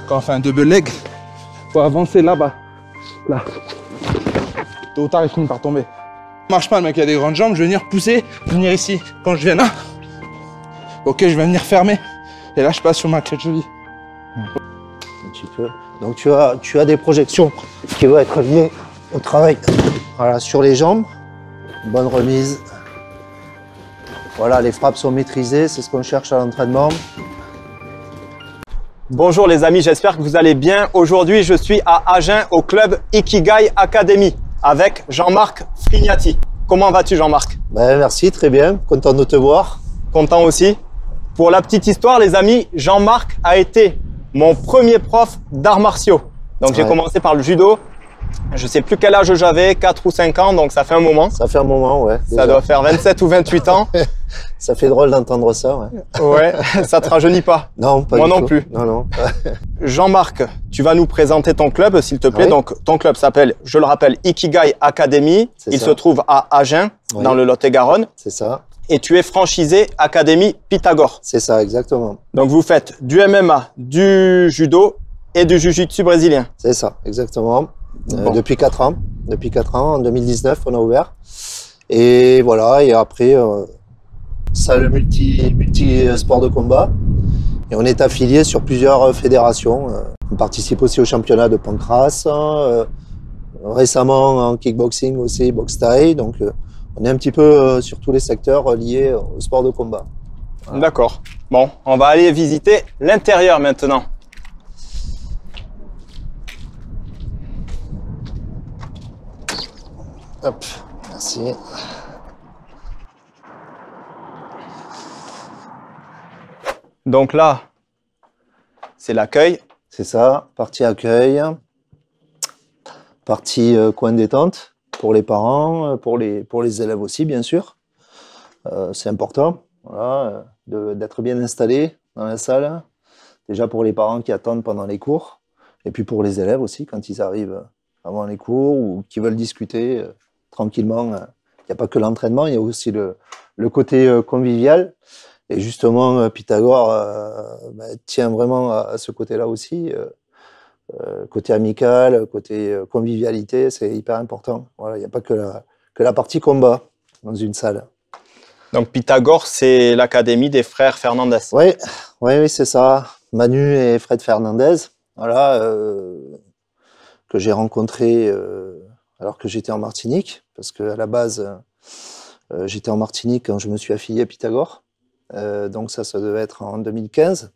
quand on fait un double leg, faut avancer là-bas. Là. Tôt ou tard, il finit par tomber. Ça marche pas, le mec, il a des grandes jambes, je vais venir pousser, venir ici. Quand je viens là, ok, je vais venir fermer. Et là, je passe sur ma clé de cheville. Un petit peu. Donc tu as des projections qui vont être liées au travail. Voilà, sur les jambes, bonne remise. Voilà, les frappes sont maîtrisées, c'est ce qu'on cherche à l'entraînement. Bonjour les amis, j'espère que vous allez bien. Aujourd'hui, je suis à Agen au club Ikigai Academy avec Jean-Marc Frignati. Comment vas-tu Jean-Marc? Merci, très bien, content de te voir. Content aussi. Pour la petite histoire les amis, Jean-Marc a été mon premier prof d'arts martiaux. Donc j'ai commencé par le judo. Je sais plus quel âge j'avais, 4 ou 5 ans, donc ça fait un moment. Ça fait un moment, ouais. Ça doit faire 27 ou 28 ans. Ça fait drôle d'entendre ça, ouais. Ouais, ça te rajeunit pas? Non, pas moi du non tout. plus. Non, non. Jean-Marc, tu vas nous présenter ton club, s'il te plaît. Oui. Donc, ton club s'appelle, je le rappelle, Ikigai Academy. Il se trouve à Agen, dans le Lot-et-Garonne. C'est ça. Et tu es franchisé Académie Pythagore. C'est ça, exactement. Donc, vous faites du MMA, du judo et du jiu-jitsu brésilien. C'est ça, exactement. Bon. Depuis 4 ans. Depuis 4 ans, en 2019, on a ouvert. Et voilà, et après, salle multi-sport de combat. Et on est affilié sur plusieurs fédérations. On participe aussi au championnat de Pancras. Récemment en kickboxing aussi, boxe thaï. Donc on est un petit peu sur tous les secteurs liés au sport de combat. Voilà. D'accord. Bon, on va aller visiter l'intérieur maintenant. Hop, merci. Donc là, c'est l'accueil. C'est ça, partie accueil, partie coin détente pour les parents, pour les élèves aussi, bien sûr. C'est important, voilà, d'être bien installé dans la salle. Déjà pour les parents qui attendent pendant les cours, et puis pour les élèves aussi, quand ils arrivent avant les cours ou qui veulent discuter tranquillement. Il n'y a pas que l'entraînement, il y a aussi le côté convivial. Et justement, Pythagore tient vraiment à ce côté-là aussi. Côté amical, côté convivialité, c'est hyper important. Voilà, il n'y a pas que la partie combat dans une salle. Donc Pythagore, c'est l'académie des frères Fernandez. Oui, c'est ça. Manu et Fred Fernandez, voilà, que j'ai rencontré alors que j'étais en Martinique, parce qu'à la base, j'étais en Martinique quand je me suis affilié à Pythagore. Donc ça devait être en 2015.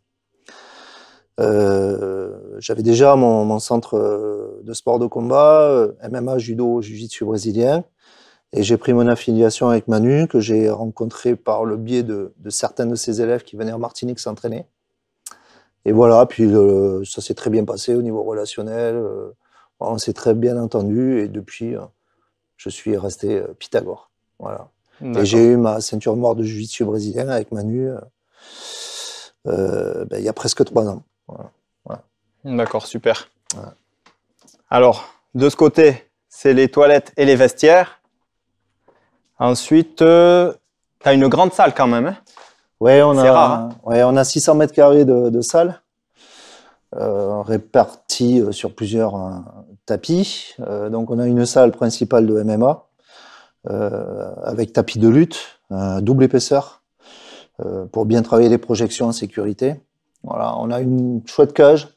J'avais déjà mon centre de sport de combat, MMA, judo, jiu-jitsu brésilien. Et j'ai pris mon affiliation avec Manu, que j'ai rencontré par le biais de certains de ses élèves qui venaient en Martinique s'entraîner. Et voilà, puis ça s'est très bien passé au niveau relationnel. On s'est très bien entendu et depuis, je suis resté Pythagore. Voilà. Et j'ai eu ma ceinture noire de jiu-jitsu brésilien avec Manu il y a presque 3 ans. Voilà. Voilà. D'accord, super. Voilà. Alors, de ce côté, c'est les toilettes et les vestiaires. Ensuite, tu as une grande salle quand même. Hein? Ouais, on rare, hein? on a 600 mètres carrés de salle, répartis sur plusieurs tapis. Donc, on a une salle principale de MMA avec tapis de lutte, double épaisseur, pour bien travailler les projections en sécurité. Voilà, on a une chouette cage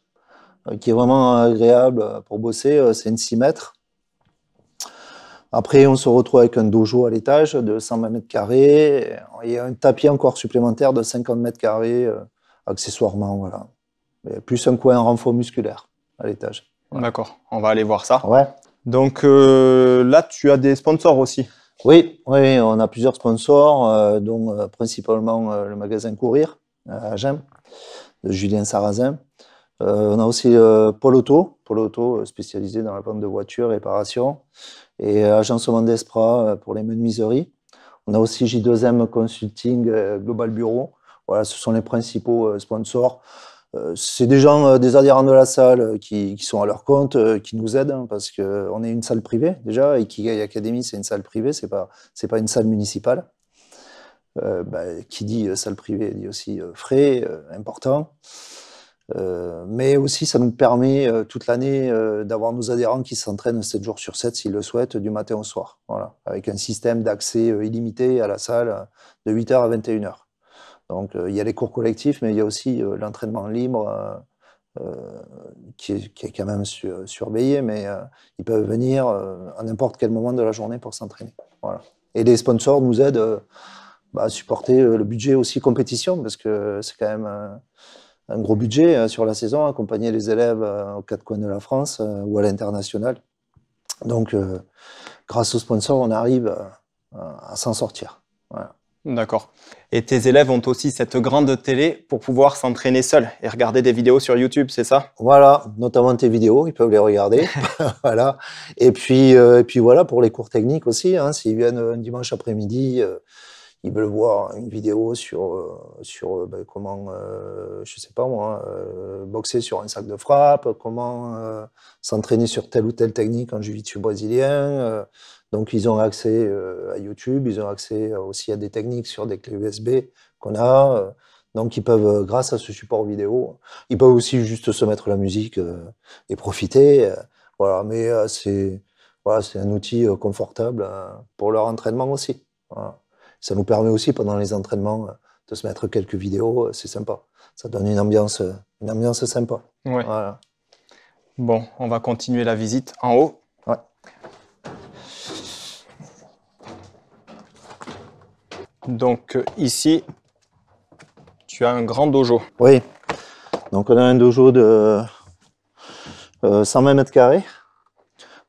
qui est vraiment agréable pour bosser, c'est une 6 mètres. Après, on se retrouve avec un dojo à l'étage de 120 mètres carrés. Il y a un tapis encore supplémentaire de 50 mètres carrés, accessoirement, voilà. Et plus un coin renfort musculaire à l'étage. Voilà. D'accord, on va aller voir ça. Ouais. Donc là, tu as des sponsors aussi. Oui, on a plusieurs sponsors, dont principalement le magasin Courir à Agen, de Julien Sarrazin. On a aussi Pôle Auto spécialisé dans la vente de voitures, réparation, et Agencement d'Espra pour les menuiseries. On a aussi J2M Consulting, Global Bureau. Voilà, ce sont les principaux sponsors. C'est des gens, des adhérents de la salle qui sont à leur compte, qui nous aident, hein, parce qu'on est une salle privée déjà. Ikigai Academy, c'est une salle privée, c'est pas une salle municipale. Qui dit salle privée dit aussi frais importants. Mais aussi, ça nous permet toute l'année d'avoir nos adhérents qui s'entraînent 7 jours sur 7, s'ils le souhaitent, du matin au soir. Voilà, avec un système d'accès illimité à la salle de 8h à 21h. Donc, il y a les cours collectifs, mais il y a aussi l'entraînement libre qui est quand même surveillé, mais ils peuvent venir à n'importe quel moment de la journée pour s'entraîner. Voilà. Et les sponsors nous aident à supporter le budget aussi compétition, parce que c'est quand même un gros budget sur la saison, accompagner les élèves aux 4 coins de la France ou à l'international. Donc, grâce aux sponsors, on arrive à s'en sortir. Voilà. D'accord. Et tes élèves ont aussi cette grande télé pour pouvoir s'entraîner seuls et regarder des vidéos sur YouTube, c'est ça? Voilà, notamment tes vidéos, ils peuvent les regarder. Voilà. Et puis voilà, pour les cours techniques aussi, hein, s'ils viennent un dimanche après-midi, ils veulent voir une vidéo sur comment, je sais pas moi, boxer sur un sac de frappe, comment s'entraîner sur telle ou telle technique en jiu-jitsu brésilien. Donc, ils ont accès à YouTube, ils ont accès aussi à des techniques sur des clés USB qu'on a. Donc, ils peuvent, grâce à ce support vidéo, ils peuvent aussi juste se mettre la musique et profiter. Voilà, mais c'est un outil confortable pour leur entraînement aussi. Voilà. Ça nous permet aussi, pendant les entraînements, de se mettre quelques vidéos, c'est sympa. Ça donne une ambiance sympa. Ouais. Voilà. Bon, on va continuer la visite en haut. Ouais. Donc ici, tu as un grand dojo. Oui. Donc on a un dojo de 120 mètres carrés.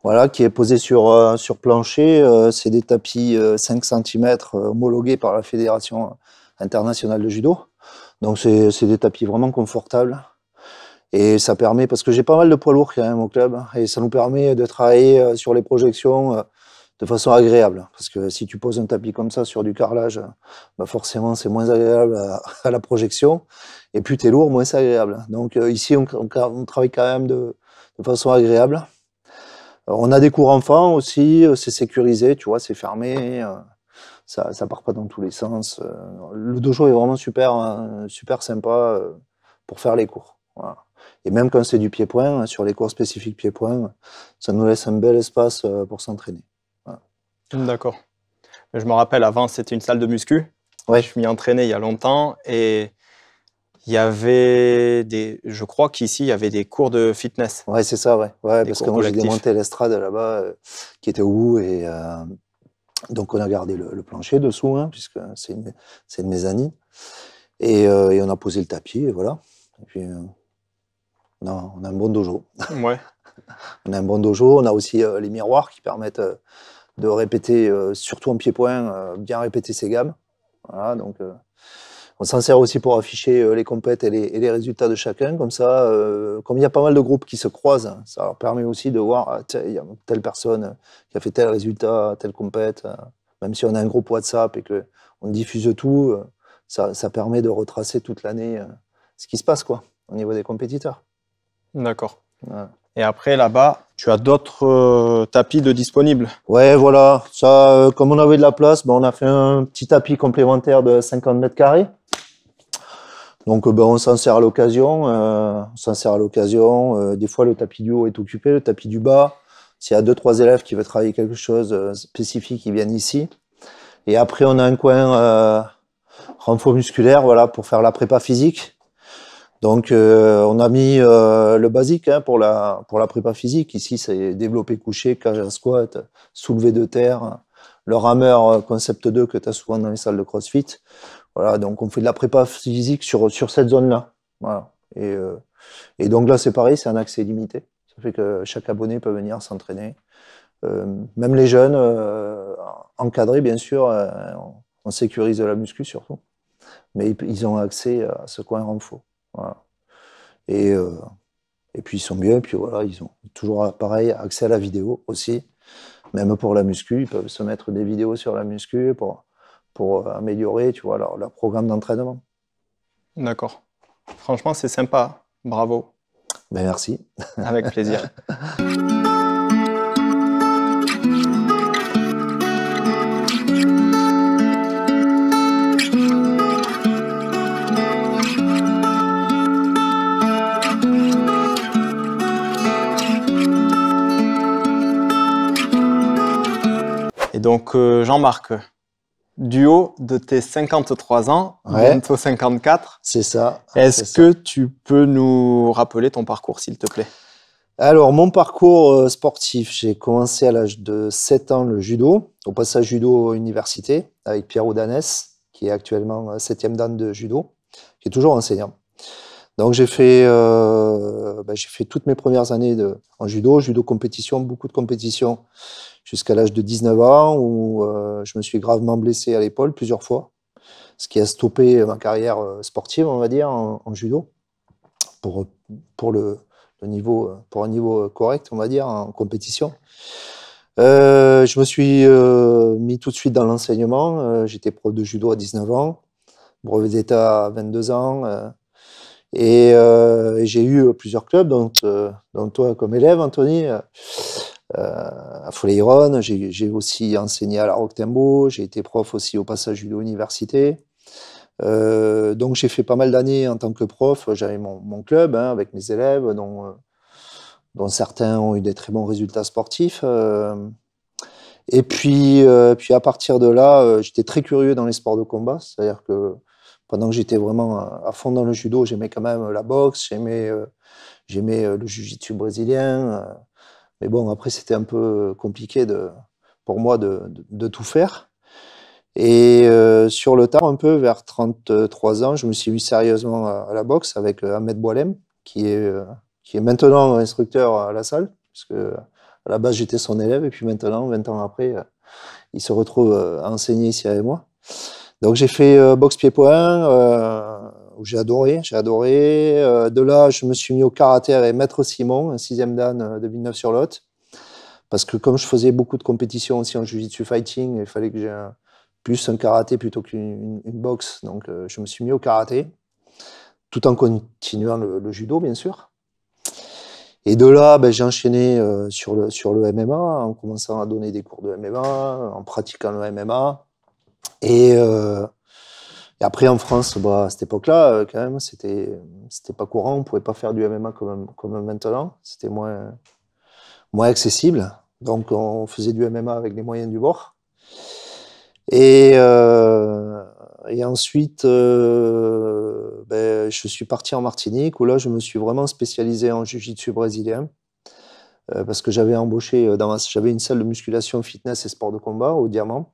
Voilà, qui est posé sur plancher. C'est des tapis 5 cm homologués par la Fédération internationale de judo. Donc c'est des tapis vraiment confortables. Et ça permet, parce que j'ai pas mal de poids lourds quand même au club, et ça nous permet de travailler sur les projections de façon agréable. Parce que si tu poses un tapis comme ça sur du carrelage, forcément c'est moins agréable à la projection. Et plus t'es lourd, moins c'est agréable. Donc ici on travaille quand même de façon agréable. On a des cours enfants aussi, c'est sécurisé, tu vois, c'est fermé, ça part pas dans tous les sens. Le dojo est vraiment super sympa pour faire les cours. Voilà. Et même quand c'est du pied-point, sur les cours spécifiques pied-point, ça nous laisse un bel espace pour s'entraîner. Voilà. D'accord. Je me rappelle, avant, c'était une salle de muscu. Ouais. Je m'y entraînais il y a longtemps et il y avait je crois qu'ici, il y avait des cours de fitness. Ouais, c'est ça, ouais. Ouais, parce que moi, j'ai collectifs. démonté l'estrade là-bas, qui était au bout, et donc on a gardé le plancher dessous, hein, puisque c'est une mezzanine. Et on a posé le tapis, et voilà. Et puis, on a un bon dojo. Ouais. On a un bon dojo, on a aussi les miroirs qui permettent de répéter, surtout en pied-point, bien répéter ses gammes. Voilà, donc on s'en sert aussi pour afficher les compètes et les résultats de chacun. Comme ça, comme il y a pas mal de groupes qui se croisent, ça leur permet aussi de voir, il y a telle personne qui a fait tel résultat, telle compète. Même si on a un groupe WhatsApp et qu'on diffuse tout, ça permet de retracer toute l'année ce qui se passe, quoi, au niveau des compétiteurs. D'accord. Ouais. Et après, là-bas, tu as d'autres tapis de disponibles. Ouais, voilà. Ça, comme on avait de la place, on a fait un petit tapis complémentaire de 50 mètres carrés. Donc, on s'en sert à l'occasion. Des fois, le tapis du haut est occupé, le tapis du bas. S'il y a 2-3 élèves qui veulent travailler quelque chose spécifique, ils viennent ici. Et après, on a un coin renfort musculaire, voilà, pour faire la prépa physique. Donc, on a mis le basique pour la prépa physique. Ici, c'est développé couché, cage à squat, soulevé de terre, le rameur concept 2 que tu as souvent dans les salles de CrossFit. Voilà, donc on fait de la prépa physique sur cette zone-là. Voilà. Et donc là, c'est pareil, c'est un accès limité. Ça fait que chaque abonné peut venir s'entraîner. Même les jeunes, encadrés, bien sûr, on sécurise la muscu surtout. Mais ils ont accès à ce coin renfort. Voilà. Et puis ils sont bien, et puis voilà, ils ont toujours pareil accès à la vidéo aussi. Même pour la muscu, ils peuvent se mettre des vidéos sur la muscu pour améliorer, tu vois, leur programme d'entraînement. D'accord. Franchement, c'est sympa. Bravo. Ben merci. Avec plaisir. Et donc, Jean-Marc, du haut de tes 53 ans, bientôt 54, c'est ça. Est-ce que tu peux nous rappeler ton parcours, s'il te plaît? Alors, mon parcours sportif, j'ai commencé à l'âge de 7 ans le judo, au passage judo université, avec Pierre Oudanès, qui est actuellement 7e dan de judo, qui est toujours enseignant. Donc, j'ai fait toutes mes premières années en judo compétition, beaucoup de compétitions, jusqu'à l'âge de 19 ans, où je me suis gravement blessé à l'épaule plusieurs fois, ce qui a stoppé ma carrière sportive, on va dire, en judo, pour un niveau correct, on va dire, en compétition. Je me suis mis tout de suite dans l'enseignement. J'étais prof de judo à 19 ans, brevet d'état à 22 ans. Et j'ai eu plusieurs clubs, dont toi comme élève, Anthony, à Foleiron. J'ai aussi enseigné à la Roque-Timbaud. J'ai été prof aussi au passage judo université. Donc j'ai fait pas mal d'années en tant que prof. J'avais mon club avec mes élèves, dont certains ont eu des très bons résultats sportifs. Et puis à partir de là, j'étais très curieux dans les sports de combat. C'est-à-dire que pendant que j'étais vraiment à fond dans le judo, j'aimais quand même la boxe, j'aimais le jiu-jitsu brésilien. Mais bon, après, c'était un peu compliqué pour moi de tout faire. Et sur le tard, un peu vers 33 ans, je me suis mis sérieusement à la boxe avec Ahmed Boualem, qui est maintenant instructeur à la salle, parce que à la base, j'étais son élève, et puis maintenant, 20 ans après, il se retrouve à enseigner ici avec moi. Donc j'ai fait boxe pied-point, où j'ai adoré. De là, je me suis mis au karaté avec Maître Simon, un 6e dan de Villeneuve-sur-Lot, parce que comme je faisais beaucoup de compétitions aussi en jiu-jitsu fighting, il fallait que j'ai plus un karaté plutôt qu'une boxe. Donc je me suis mis au karaté, tout en continuant le judo, bien sûr. Et de là, j'ai enchaîné sur le MMA, en commençant à donner des cours de MMA, en pratiquant le MMA. Et après, en France, à cette époque-là, quand même, c'était pas courant. On pouvait pas faire du MMA comme maintenant. C'était moins accessible. Donc, on faisait du MMA avec les moyens du bord. Et ensuite, je suis parti en Martinique, où là, je me suis vraiment spécialisé en jiu-jitsu brésilien. Parce que j'avais embauché, j'avais une salle de musculation, fitness et sport de combat au Diamant.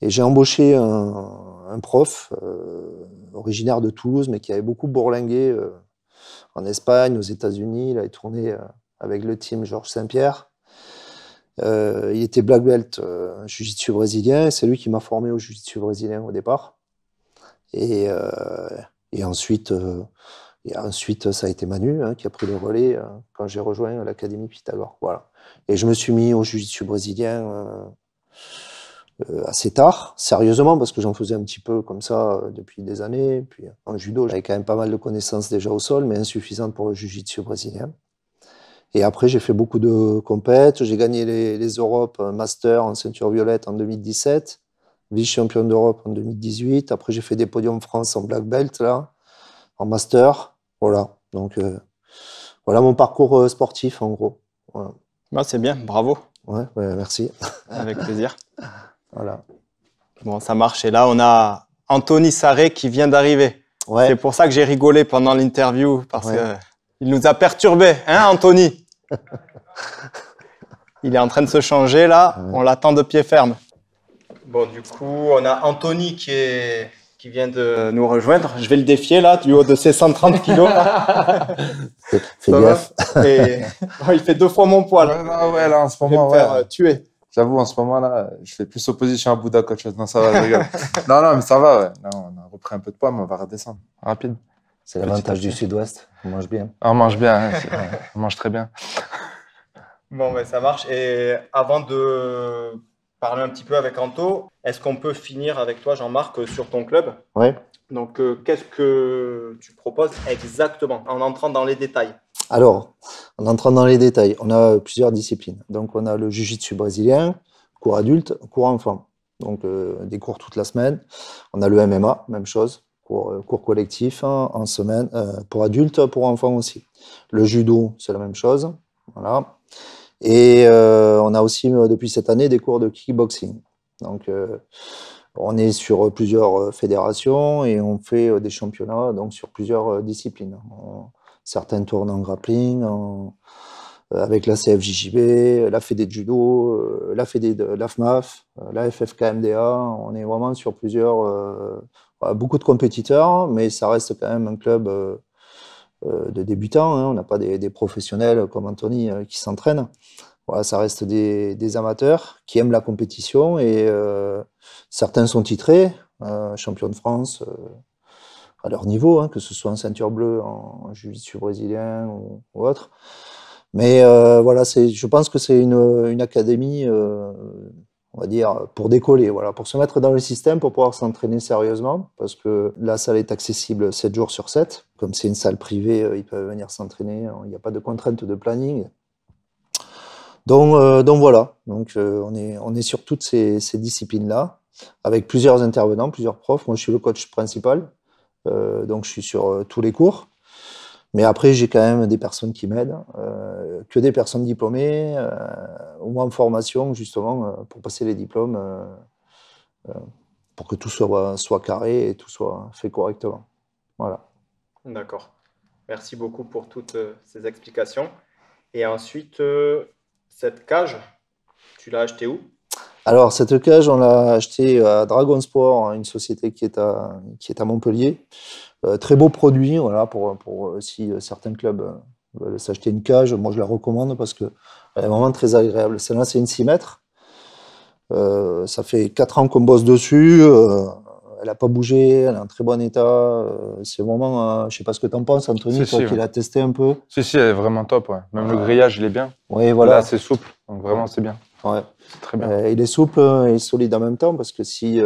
Et j'ai embauché un prof originaire de Toulouse, mais qui avait beaucoup bourlingué en Espagne, aux États-Unis. Il avait tourné avec le team Georges Saint-Pierre. Il était black belt jiu-jitsu brésilien. C'est lui qui m'a formé au jiu-jitsu brésilien au départ. Et ensuite, ça a été Manu qui a pris le relais quand j'ai rejoint l'Académie Pythagore. Voilà. Et je me suis mis au jiu-jitsu brésilien assez tard, sérieusement, parce que j'en faisais un petit peu comme ça depuis des années. Puis en judo, j'avais quand même pas mal de connaissances déjà au sol, mais insuffisantes pour le jiu-jitsu brésilien. Et après, j'ai fait beaucoup de compètes. J'ai gagné les Europes Master en ceinture violette en 2017, vice-champion d'Europe en 2018. Après, j'ai fait des podiums France en black belt, là, en Master. Voilà. Donc, voilà mon parcours sportif, en gros. Voilà. Bah, c'est bien, bravo. Ouais, merci. Avec plaisir. Voilà. Bon, ça marche. Et là, on a Anthony Sarré qui vient d'arriver. Ouais. C'est pour ça que j'ai rigolé pendant l'interview, parce qu'il nous a perturbés, hein, Anthony? Il est en train de se changer, là. Ouais. On l'attend de pied ferme. Bon, du coup, on a Anthony qui vient de nous rejoindre. Je vais le défier, là, du haut de ses 130 kilos. Fais gaffe. Il fait 2 fois mon poids, là. Ouais, là, en ce moment, je vais me faire tuer. J'avoue, en ce moment-là, je fais plus opposition à Bouddha qu'autre chose. Non, ça va, je rigole. non, mais ça va, ouais. Là, on a repris un peu de poids, mais on va redescendre. Rapide. C'est l'avantage du Sud-Ouest. On mange bien. On mange bien, on mange très bien. Bon, ça marche. Et avant de parler un petit peu avec Anto, est-ce qu'on peut finir avec toi, Jean-Marc, sur ton club? Oui. Donc, qu'est-ce que tu proposes exactement, en entrant dans les détails? Alors, en entrant dans les détails, on a plusieurs disciplines. Donc, on a le jiu-jitsu brésilien, cours adulte, cours enfant. Donc, des cours toute la semaine. On a le MMA, même chose, cours collectif en semaine, pour adultes, pour enfants aussi. Le judo, c'est la même chose. Voilà. Et on a aussi, depuis cette année, des cours de kickboxing. Donc, on est sur plusieurs fédérations et on fait des championnats donc sur plusieurs disciplines. Certains tournent en grappling, avec la CFJJB, la Fédé de judo, la Fédé de l'AFMAF, la FFKMDA. On est vraiment sur beaucoup de compétiteurs, mais ça reste quand même un club de débutants. Hein. On n'a pas des professionnels comme Anthony qui s'entraînent. Voilà, ça reste des amateurs qui aiment la compétition et certains sont titrés, champions de France à leur niveau, hein, que ce soit en ceinture bleue, en jiu-jitsu brésilien ou autre. Mais voilà, je pense que c'est une académie, on va dire, pour décoller, voilà, pour se mettre dans le système, pour pouvoir s'entraîner sérieusement, parce que la salle est accessible 7 jours sur 7. Comme c'est une salle privée, ils peuvent venir s'entraîner, il n'y a pas de contrainte de planning. Donc voilà, on est sur toutes ces disciplines-là, avec plusieurs intervenants, plusieurs profs. Moi, je suis le coach principal, donc je suis sur tous les cours. Mais après, j'ai quand même des personnes qui m'aident, que des personnes diplômées, ou en formation, justement, pour passer les diplômes, pour que tout soit carré et tout soit fait correctement. Voilà. D'accord. Merci beaucoup pour toutes ces explications. Et ensuite, cette cage, tu l'as achetée où? Alors, cette cage, on l'a achetée à Dragon Sport, une société qui est à Montpellier. Très beau produit, voilà, pour si certains clubs veulent s'acheter une cage, moi je la recommande parce qu'elle est vraiment très agréable. Celle-là, c'est une 6 mètres. Ça fait 4 ans qu'on bosse dessus. Elle n'a pas bougé, elle est en très bon état. C'est vraiment, je ne sais pas ce que tu en penses, Anthony, toi qui l'as testé un peu. Si, elle est vraiment top. Ouais. Même le grillage, il est bien. Oui, voilà. Là, c'est souple, donc vraiment, c'est bien. Ouais. C'est très bien. Il est souple et solide en même temps parce que s'il y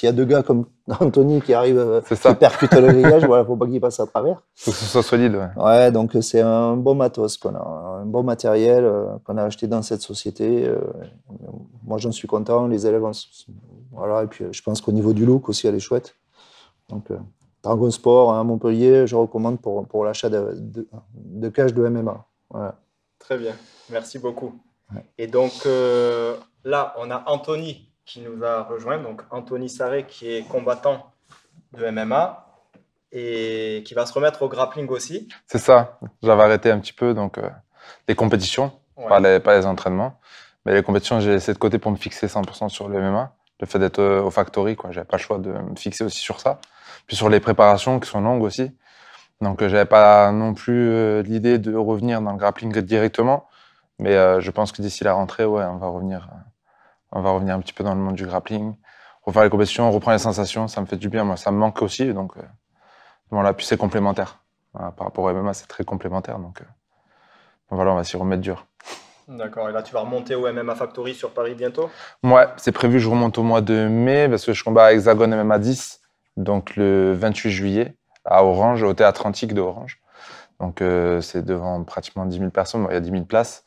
a deux gars comme Anthony qui arrivent, qui percutent le grillage, voilà, faut pas qu'il passe à travers. Faut que ce soit solide. Ouais. Ouais, donc c'est un bon matos qu'on a, un bon matériel qu'on a acheté dans cette société. Moi, j'en suis content. Les élèves, voilà. Et puis, je pense qu'au niveau du look aussi, elle est chouette. Donc, Dragon Sport à Montpellier, je recommande pour l'achat de cages de MMA. Voilà. Très bien, merci beaucoup. Et donc là, on a Anthony qui nous a rejoint, donc Anthony Sarré qui est combattant de MMA et qui va se remettre au grappling aussi. C'est ça, j'avais arrêté un petit peu donc les compétitions, ouais. pas les entraînements, mais les compétitions j'ai laissé de côté pour me fixer 100% sur le MMA. Le fait d'être au factory, quoi, j'avais pas le choix de me fixer aussi sur ça. Puis sur les préparations qui sont longues aussi, donc j'avais pas non plus l'idée de revenir dans le grappling directement. Mais je pense que d'ici la rentrée, ouais, on va revenir un petit peu dans le monde du grappling, refaire les compétitions, reprendre les sensations, ça me fait du bien. Moi, ça me manque aussi, donc voilà. Puis c'est complémentaire. Voilà, par rapport au MMA, c'est très complémentaire, donc voilà, on va s'y remettre dur. D'accord. Et là, tu vas remonter au MMA Factory sur Paris bientôt? Ouais, c'est prévu. Je remonte au mois de mai parce que je combats à Hexagone MMA 10, donc le 28 juillet à Orange, au Théâtre Antique de Orange. Donc c'est devant pratiquement 10 000 personnes. Bon, il y a 10 000 places.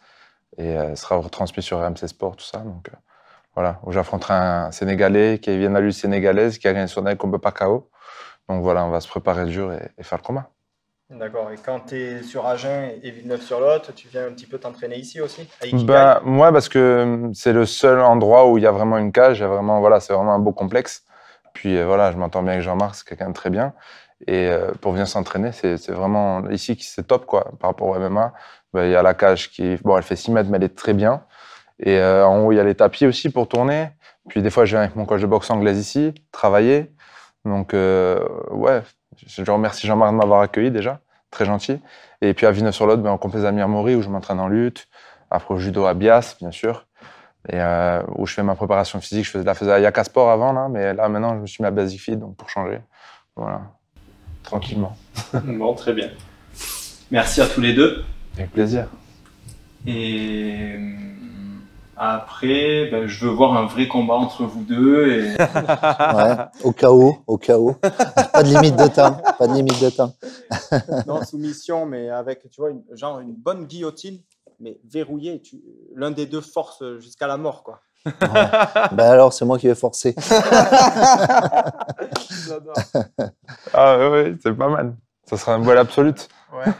Et sera retransmis sur RMC Sport, tout ça. Donc voilà, où j'affronterai un Sénégalais qui vient de la lutte sénégalaise, qui a gagné son année combat par KO. Donc voilà, on va se préparer dur et faire le combat. D'accord. Et quand tu es sur Agen et Villeneuve-sur-Lot, tu viens un petit peu t'entraîner ici aussi? Moi, parce que c'est le seul endroit où il y a vraiment une cage. Voilà, c'est vraiment un beau complexe. Puis voilà, je m'entends bien avec Jean-Marc, c'est quelqu'un de très bien. Et pour venir s'entraîner, c'est vraiment ici qui c'est top quoi, par rapport au MMA. Il y a la cage qui, bon, elle fait 6 mètres, mais elle est très bien. Et en haut, il y a les tapis aussi pour tourner. Puis des fois, je viens avec mon coach de boxe anglaise ici, travailler. Donc, ouais, je remercie Jean-Marc de m'avoir accueilli déjà, très gentil. Et puis à Villeneuve-sur-Lot, en complexe Amir Mori, où je m'entraîne en lutte. Après au judo à Bias, bien sûr. Et où je fais ma préparation physique. Je faisais à Yaka Sport avant, là, mais là, maintenant, je me suis mis à Basic Fit, donc pour changer. Voilà, tranquillement. Bon, très bien. Merci à tous les deux. Avec plaisir. Et après, je veux voir un vrai combat entre vous deux. Et... ouais, au cas où. Pas de limite de temps. Pas de limite de temps. Non, soumission, mais avec, tu vois, une bonne guillotine, mais verrouillée. L'un des deux force jusqu'à la mort, quoi. Ouais. Alors, c'est moi qui vais forcer. J'adore. Ah oui, c'est pas mal. Ça sera un duel absolu. Ouais.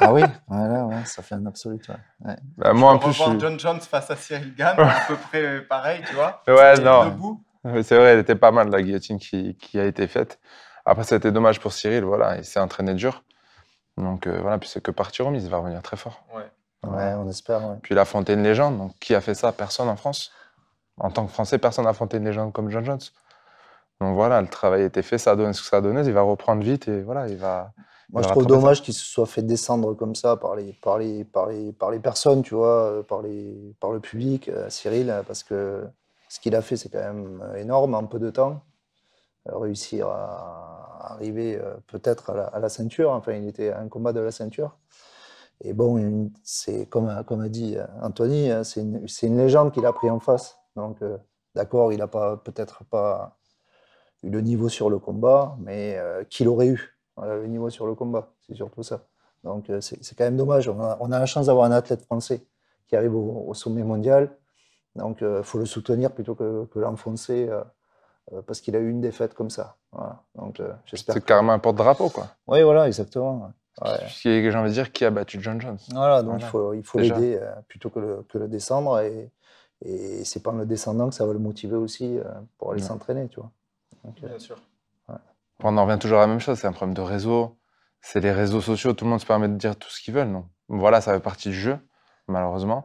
Ah oui, voilà, ouais, ça fait un absolu. Ouais. Bah, moi, en plus, John Jones face à Cyril Gane, à peu près pareil, tu vois. Ouais, non. Debout. C'est vrai, elle était pas mal, la guillotine qui a été faite. Après, ça a été dommage pour Cyril, voilà, il s'est entraîné dur. Donc voilà, puis c'est que partie remise, il va revenir très fort. Ouais. Ouais, on espère. Ouais. Puis il a affronté une légende, donc qui a fait ça? Personne en France. En tant que Français, personne n'a affronté une légende comme John Jones. Donc voilà, le travail a été fait, ça a donné ce que ça a donné, il va reprendre vite et voilà, il va... Moi, je trouve dommage qu'il se soit fait descendre comme ça par les personnes, tu vois, par le public, Cyril, parce que ce qu'il a fait, c'est quand même énorme en peu de temps. Réussir à arriver peut-être à la ceinture, enfin, il était à un combat de la ceinture. Et bon, c'est comme a dit Anthony, c'est une légende qu'il a pris en face. Donc, d'accord, il n'a peut-être pas eu le niveau sur le combat, mais qu'il aurait eu. Voilà, le niveau sur le combat, c'est surtout ça. Donc c'est quand même dommage. On a la chance d'avoir un athlète français qui arrive au sommet mondial. Donc il faut le soutenir plutôt que l'enfoncer parce qu'il a eu une défaite comme ça. Voilà. Donc j'espère. C'est carrément un porte-drapeau, quoi. Oui, voilà, exactement. Ouais. J'ai envie de dire qui a battu John Jones. Voilà, donc voilà. il faut l'aider plutôt que le descendre. Et c'est pas en le descendant que ça va le motiver aussi pour aller s'entraîner, tu vois. Donc, bien sûr. On en revient toujours à la même chose, c'est un problème de réseau, c'est les réseaux sociaux, tout le monde se permet de dire tout ce qu'ils veulent, non? Voilà, ça fait partie du jeu, malheureusement,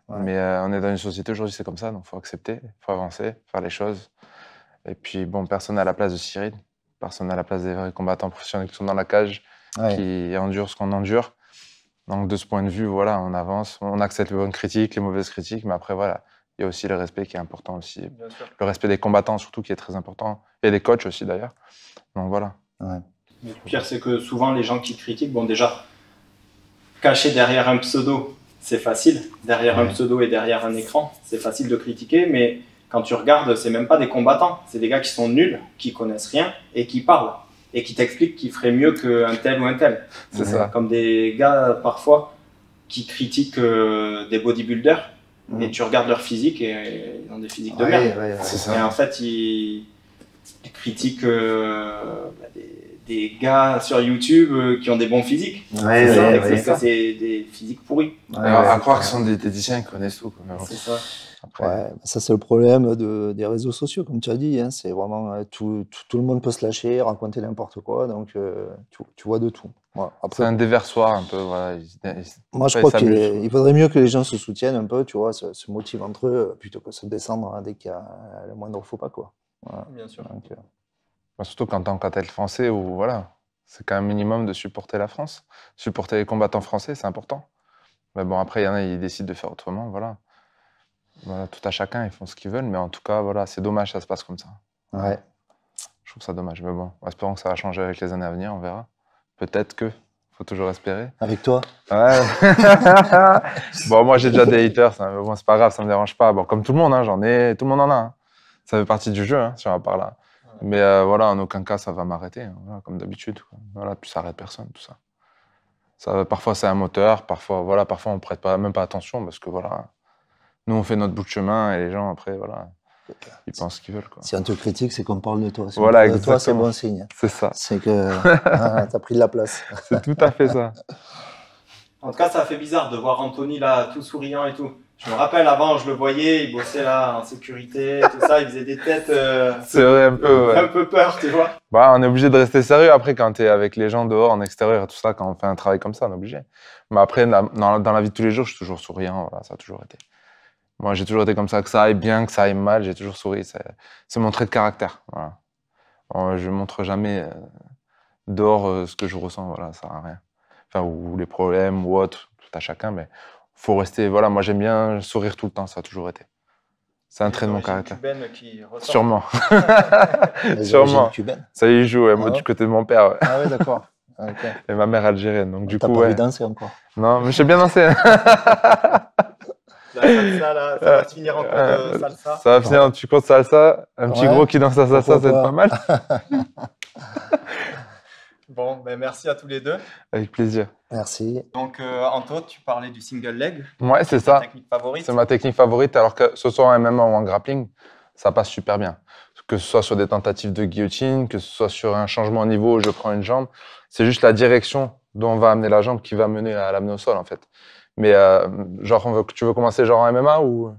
mais on est dans une société aujourd'hui, c'est comme ça, donc il faut accepter, il faut avancer, faire les choses, et puis bon, personne n'a la place de Cyril, personne n'a la place des vrais combattants professionnels qui sont dans la cage, qui endurent ce qu'on endure, donc de ce point de vue, voilà, on avance, on accepte les bonnes critiques, les mauvaises critiques, mais après voilà, il y a aussi le respect qui est important aussi, le respect des combattants surtout qui est très important, et des coachs aussi d'ailleurs. Donc voilà. Ouais. Le pire, c'est que souvent, les gens qui critiquent, bon, déjà, caché derrière un pseudo, c'est facile. Derrière un pseudo et derrière un écran, c'est facile de critiquer, mais quand tu regardes, c'est même pas des combattants. C'est des gars qui sont nuls, qui connaissent rien et qui parlent. Et qui t'expliquent qu'ils feraient mieux qu'un tel ou un tel. C'est ça. Comme des gars, parfois, qui critiquent des bodybuilders, et tu regardes leur physique et ils ont des physiques de merde. C'est ça. Et en fait, ils critiquent des gars sur YouTube qui ont des bons physiques. C'est des physiques pourris. À croire qu'ils sont des diététiciens, ils connaissent tout. C'est ça. Après, ça, c'est le problème des réseaux sociaux, comme tu as dit. Hein, c'est vraiment tout le monde peut se lâcher, raconter n'importe quoi. Donc, tu vois de tout. Voilà. Après, c'est un déversoir un peu. Voilà. Moi, je crois qu'il faudrait mieux que les gens se soutiennent un peu, tu vois, se motivent entre eux, plutôt que se descendre dès qu'il y a le moindre faux pas, quoi. Voilà. Bien sûr. Donc, surtout qu'en tant qu'athlète français, où voilà, c'est quand même minimum de supporter la France. Supporter les combattants français, c'est important. Mais bon, après, il y en a, ils décident de faire autrement, voilà. Voilà, tout à chacun, ils font ce qu'ils veulent, mais en tout cas, voilà, c'est dommage, ça se passe comme ça. Ouais. Je trouve ça dommage, mais bon, espérons que ça va changer avec les années à venir, on verra. Peut-être que, faut toujours espérer. Avec toi? Ouais. Bon, moi, j'ai déjà des haters, hein, mais bon, c'est pas grave, ça me dérange pas. Bon, comme tout le monde, hein, tout le monde en a. Hein. Ça fait partie du jeu, hein, si on va par là. Mais voilà, en aucun cas, ça va m'arrêter, hein, voilà, comme d'habitude. Voilà, puis ça arrête personne, tout ça. Parfois, c'est un moteur, parfois, voilà, parfois, on prête même pas attention, parce que voilà, nous, on fait notre bout de chemin, et les gens, après, voilà, ils pensent ce qu'ils veulent. Quoi. Si on te critique, c'est qu'on parle de toi. Si voilà, on parle de toi, c'est bon signe. C'est ça. C'est que t'as pris de la place. C'est tout à fait ça. En tout cas, ça fait bizarre de voir Anthony là, tout souriant et tout. Je me rappelle, avant, je le voyais, il bossait là en sécurité, tout ça, il faisait des têtes c'est vrai, un peu peur, tu vois. Bah, on est obligé de rester sérieux après quand tu es avec les gens dehors, en extérieur et tout ça, quand on fait un travail comme ça, on est obligé. Mais après, dans la vie de tous les jours, je suis toujours souriant, voilà, ça a toujours été. Moi, j'ai toujours été comme ça, que ça aille bien, que ça aille mal, j'ai toujours souri. C'est mon trait de caractère, voilà. Je montre jamais dehors ce que je ressens, voilà, ça sert à rien. Enfin, ou les problèmes ou autre, tout à chacun, mais faut rester, voilà, moi j'aime bien sourire tout le temps, ça a toujours été. C'est un trait de mon caractère. Qui sûrement. Sûrement. Ça y joue, moi du côté de mon père. Ouais. Ah ouais, d'accord. Okay. Et ma mère algérienne, donc du coup, pas vu danser encore? Non, mais je sais bien danser. La salsa, là, ça va se finir en cours de salsa. Ça va finir en petit cours de salsa, un petit gros qui danse la salsa, ça va être pas mal. Bon, ben merci à tous les deux. Avec plaisir. Merci. Donc, Anto, tu parlais du single leg. Ouais, c'est ça. Ta technique favorite. C'est ma technique favorite, alors que ce soit en MMA ou en grappling, ça passe super bien. Que ce soit sur des tentatives de guillotine, que ce soit sur un changement de niveau où je prends une jambe, c'est juste la direction dont on va amener la jambe qui va mener à l'amener au sol, en fait. Mais genre, tu veux commencer genre en MMA ou...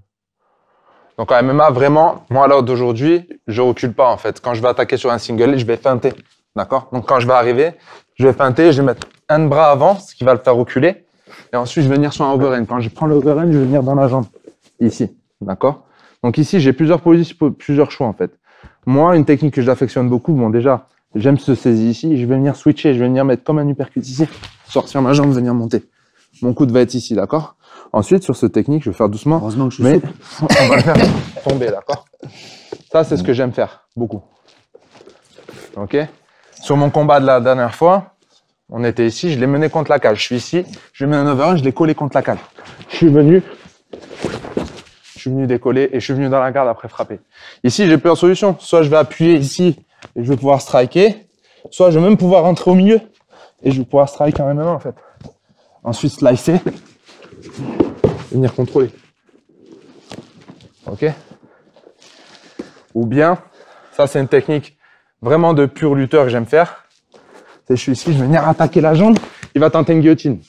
Donc en MMA, vraiment, moi, à l'heure d'aujourd'hui, je recule pas, en fait. Quand je vais attaquer sur un single, je vais feinter. D'accord? Donc quand je vais arriver, je vais feinter, je vais mettre un bras avant, ce qui va le faire reculer. Et ensuite, je vais venir sur un overhand. Quand je prends le overhand, je vais venir dans la jambe. Ici. D'accord? Donc ici, j'ai plusieurs positions, plusieurs choix, en fait. Moi, une technique que j'affectionne beaucoup, bon, déjà, j'aime ce saisi ici. Je vais venir switcher, je vais venir mettre comme un uppercut ici. Sortir ma jambe, venir monter. Mon coude va être ici, d'accord? Ensuite, sur cette technique, je vais faire doucement. Heureusement que je suis mais souple. on va le faire tomber, d'accord? Ça, c'est ce que j'aime faire, beaucoup. Ok? Sur mon combat de la dernière fois, on était ici, je l'ai mené contre la cage. Je suis ici, je lui ai mis un overhand, je l'ai collé contre la cage. Je suis venu décoller et je suis venu dans la garde après frapper. Ici, j'ai plusieurs solutions. Soit je vais appuyer ici et je vais pouvoir striker, soit je vais même pouvoir rentrer au milieu et je vais pouvoir striker en MMA, en fait. Ensuite, slicer et venir contrôler. Ok? Ou bien, ça c'est une technique vraiment de pur lutteur que j'aime faire. C'est je suis ici, je vais venir attaquer la jambe, il va tenter une guillotine.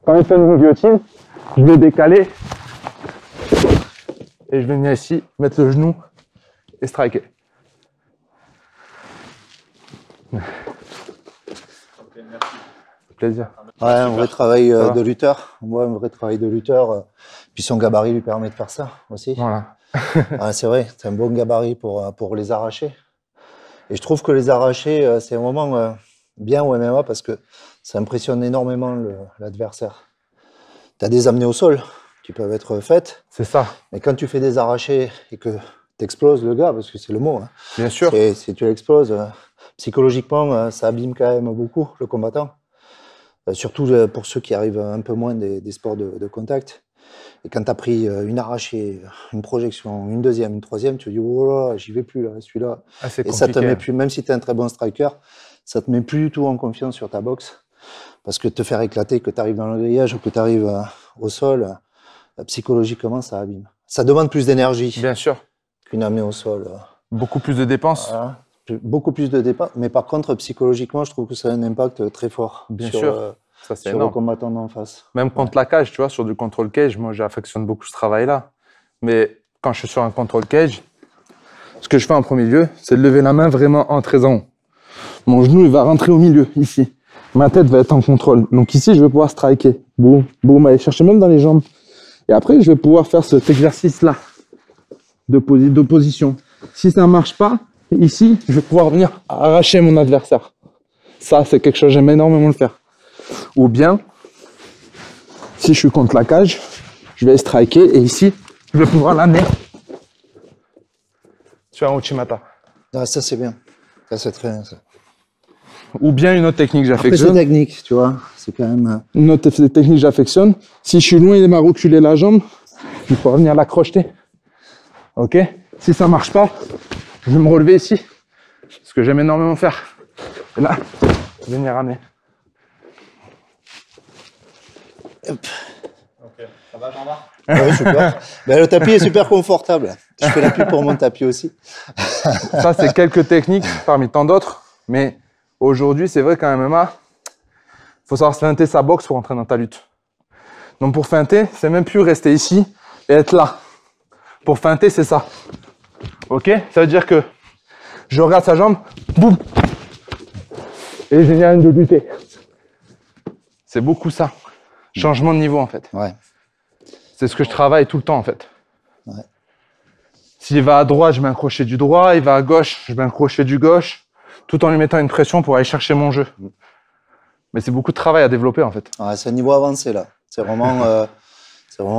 Quand il fait une guillotine, je vais décaler et je vais venir ici, mettre le genou et striker. Plaisir. Ouais, un vrai travail de lutteur. Ouais, un vrai travail de lutteur. Puis son gabarit lui permet de faire ça aussi. Voilà. Ouais, c'est vrai, c'est un bon gabarit pour les arrachés. Et je trouve que les arrachés, c'est vraiment bien au MMA parce que ça impressionne énormément l'adversaire. Tu as des amenées au sol qui peuvent être faites. C'est ça. Mais quand tu fais des arrachés et que tu exploses le gars, parce que c'est le mot, hein, Bien sûr. si tu l'exploses, psychologiquement, ça abîme quand même beaucoup le combattant. Surtout pour ceux qui arrivent un peu moins des sports de contact. Et quand tu as pris une arrachée, une projection, une deuxième, une troisième, tu te dis oh là, j'y vais plus là, celui-là. Ah, c'est et ça te compliqué. met plus, même si tu es un très bon striker, ça te met plus du tout en confiance sur ta boxe. Parce que te faire éclater, que tu arrives dans le grillage ou que tu arrives au sol, psychologiquement, ça abîme. Ça demande plus d'énergie Bien sûr. qu'une amenée au sol. Beaucoup plus de dépenses. Voilà. Beaucoup plus de dépenses. Mais par contre, psychologiquement, je trouve que ça a un impact très fort Bien sur, sûr. Ça, c'est sur le énorme. combattant d'en face. Même contre la cage, tu vois, sur du contrôle cage, moi, j'affectionne beaucoup ce travail-là. Mais quand je suis sur un contrôle cage, ce que je fais en premier lieu, c'est de lever la main vraiment en très en haut. Mon genou, il va rentrer au milieu, ici. Ma tête va être en contrôle. Donc ici, je vais pouvoir striker. Boum, boum, aller chercher même dans les jambes. Et après, je vais pouvoir faire cet exercice-là de position. Si ça ne marche pas, ici, je vais pouvoir venir arracher mon adversaire. Ça, c'est quelque chose, j'aime énormément le faire. Ou bien, si je suis contre la cage, je vais striker et ici, je vais pouvoir l'amener sur un Uchimata. Ah, ça, c'est bien. Ça, c'est très bien, ça. Ou bien une autre technique que Après, c'est j'affectionne. technique, tu vois. C'est quand même... Une autre technique que j'affectionne. Si je suis loin, il m'a reculé la jambe, je vais pouvoir venir la crocheter. Ok? Si ça marche pas, je vais me relever ici. Ce que j'aime énormément faire. Et là, je vais venir ramener. Hop. Ok, ça va Jean-Marc? Ouais, super. Ben, le tapis est super confortable. Je fais la pub pour mon tapis aussi. Ça, c'est quelques techniques parmi tant d'autres. Mais aujourd'hui, c'est vrai qu'en MMA, il faut savoir feinter sa boxe pour entrer dans ta lutte. Donc pour feinter, c'est même plus rester ici et être là. Pour feinter, c'est ça. Ok? Ça veut dire que je regarde sa jambe, boum, et j'ai une de lutter. C'est beaucoup ça. Changement de niveau en fait. Ouais. C'est ce que je travaille tout le temps en fait. Ouais. S'il va à droite, je mets un crochet du droit. Il va à gauche, je mets un crochet du gauche. Tout en lui mettant une pression pour aller chercher mon jeu. Mais c'est beaucoup de travail à développer en fait. Ouais, c'est un niveau avancé là. C'est vraiment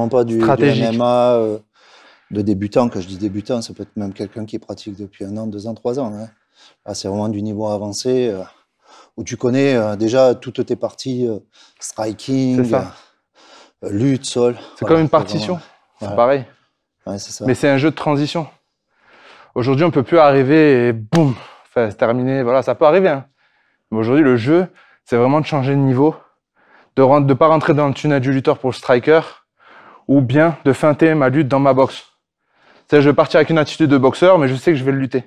pas du Stratégique. MMA de débutant. Quand je dis débutant, ça peut être même quelqu'un qui pratique depuis 1 an, 2 ans, 3 ans. Hein. Là, c'est vraiment du niveau avancé où tu connais déjà toutes tes parties striking, C'est ça. lutte, sol. C'est Voilà, comme une partition. vraiment- C'est Voilà. pareil. Ouais, c'est ça. Mais c'est un jeu de transition. Aujourd'hui, on peut plus arriver et boum, enfin, c'est terminé. Voilà, ça peut arriver. Hein. Mais aujourd'hui, le jeu, c'est vraiment de changer de niveau, de pas rentrer dans le tunnel du lutteur pour le striker, ou bien de feinter ma lutte dans ma boxe. C'est, je vais partir avec une attitude de boxeur, mais je sais que je vais le lutter.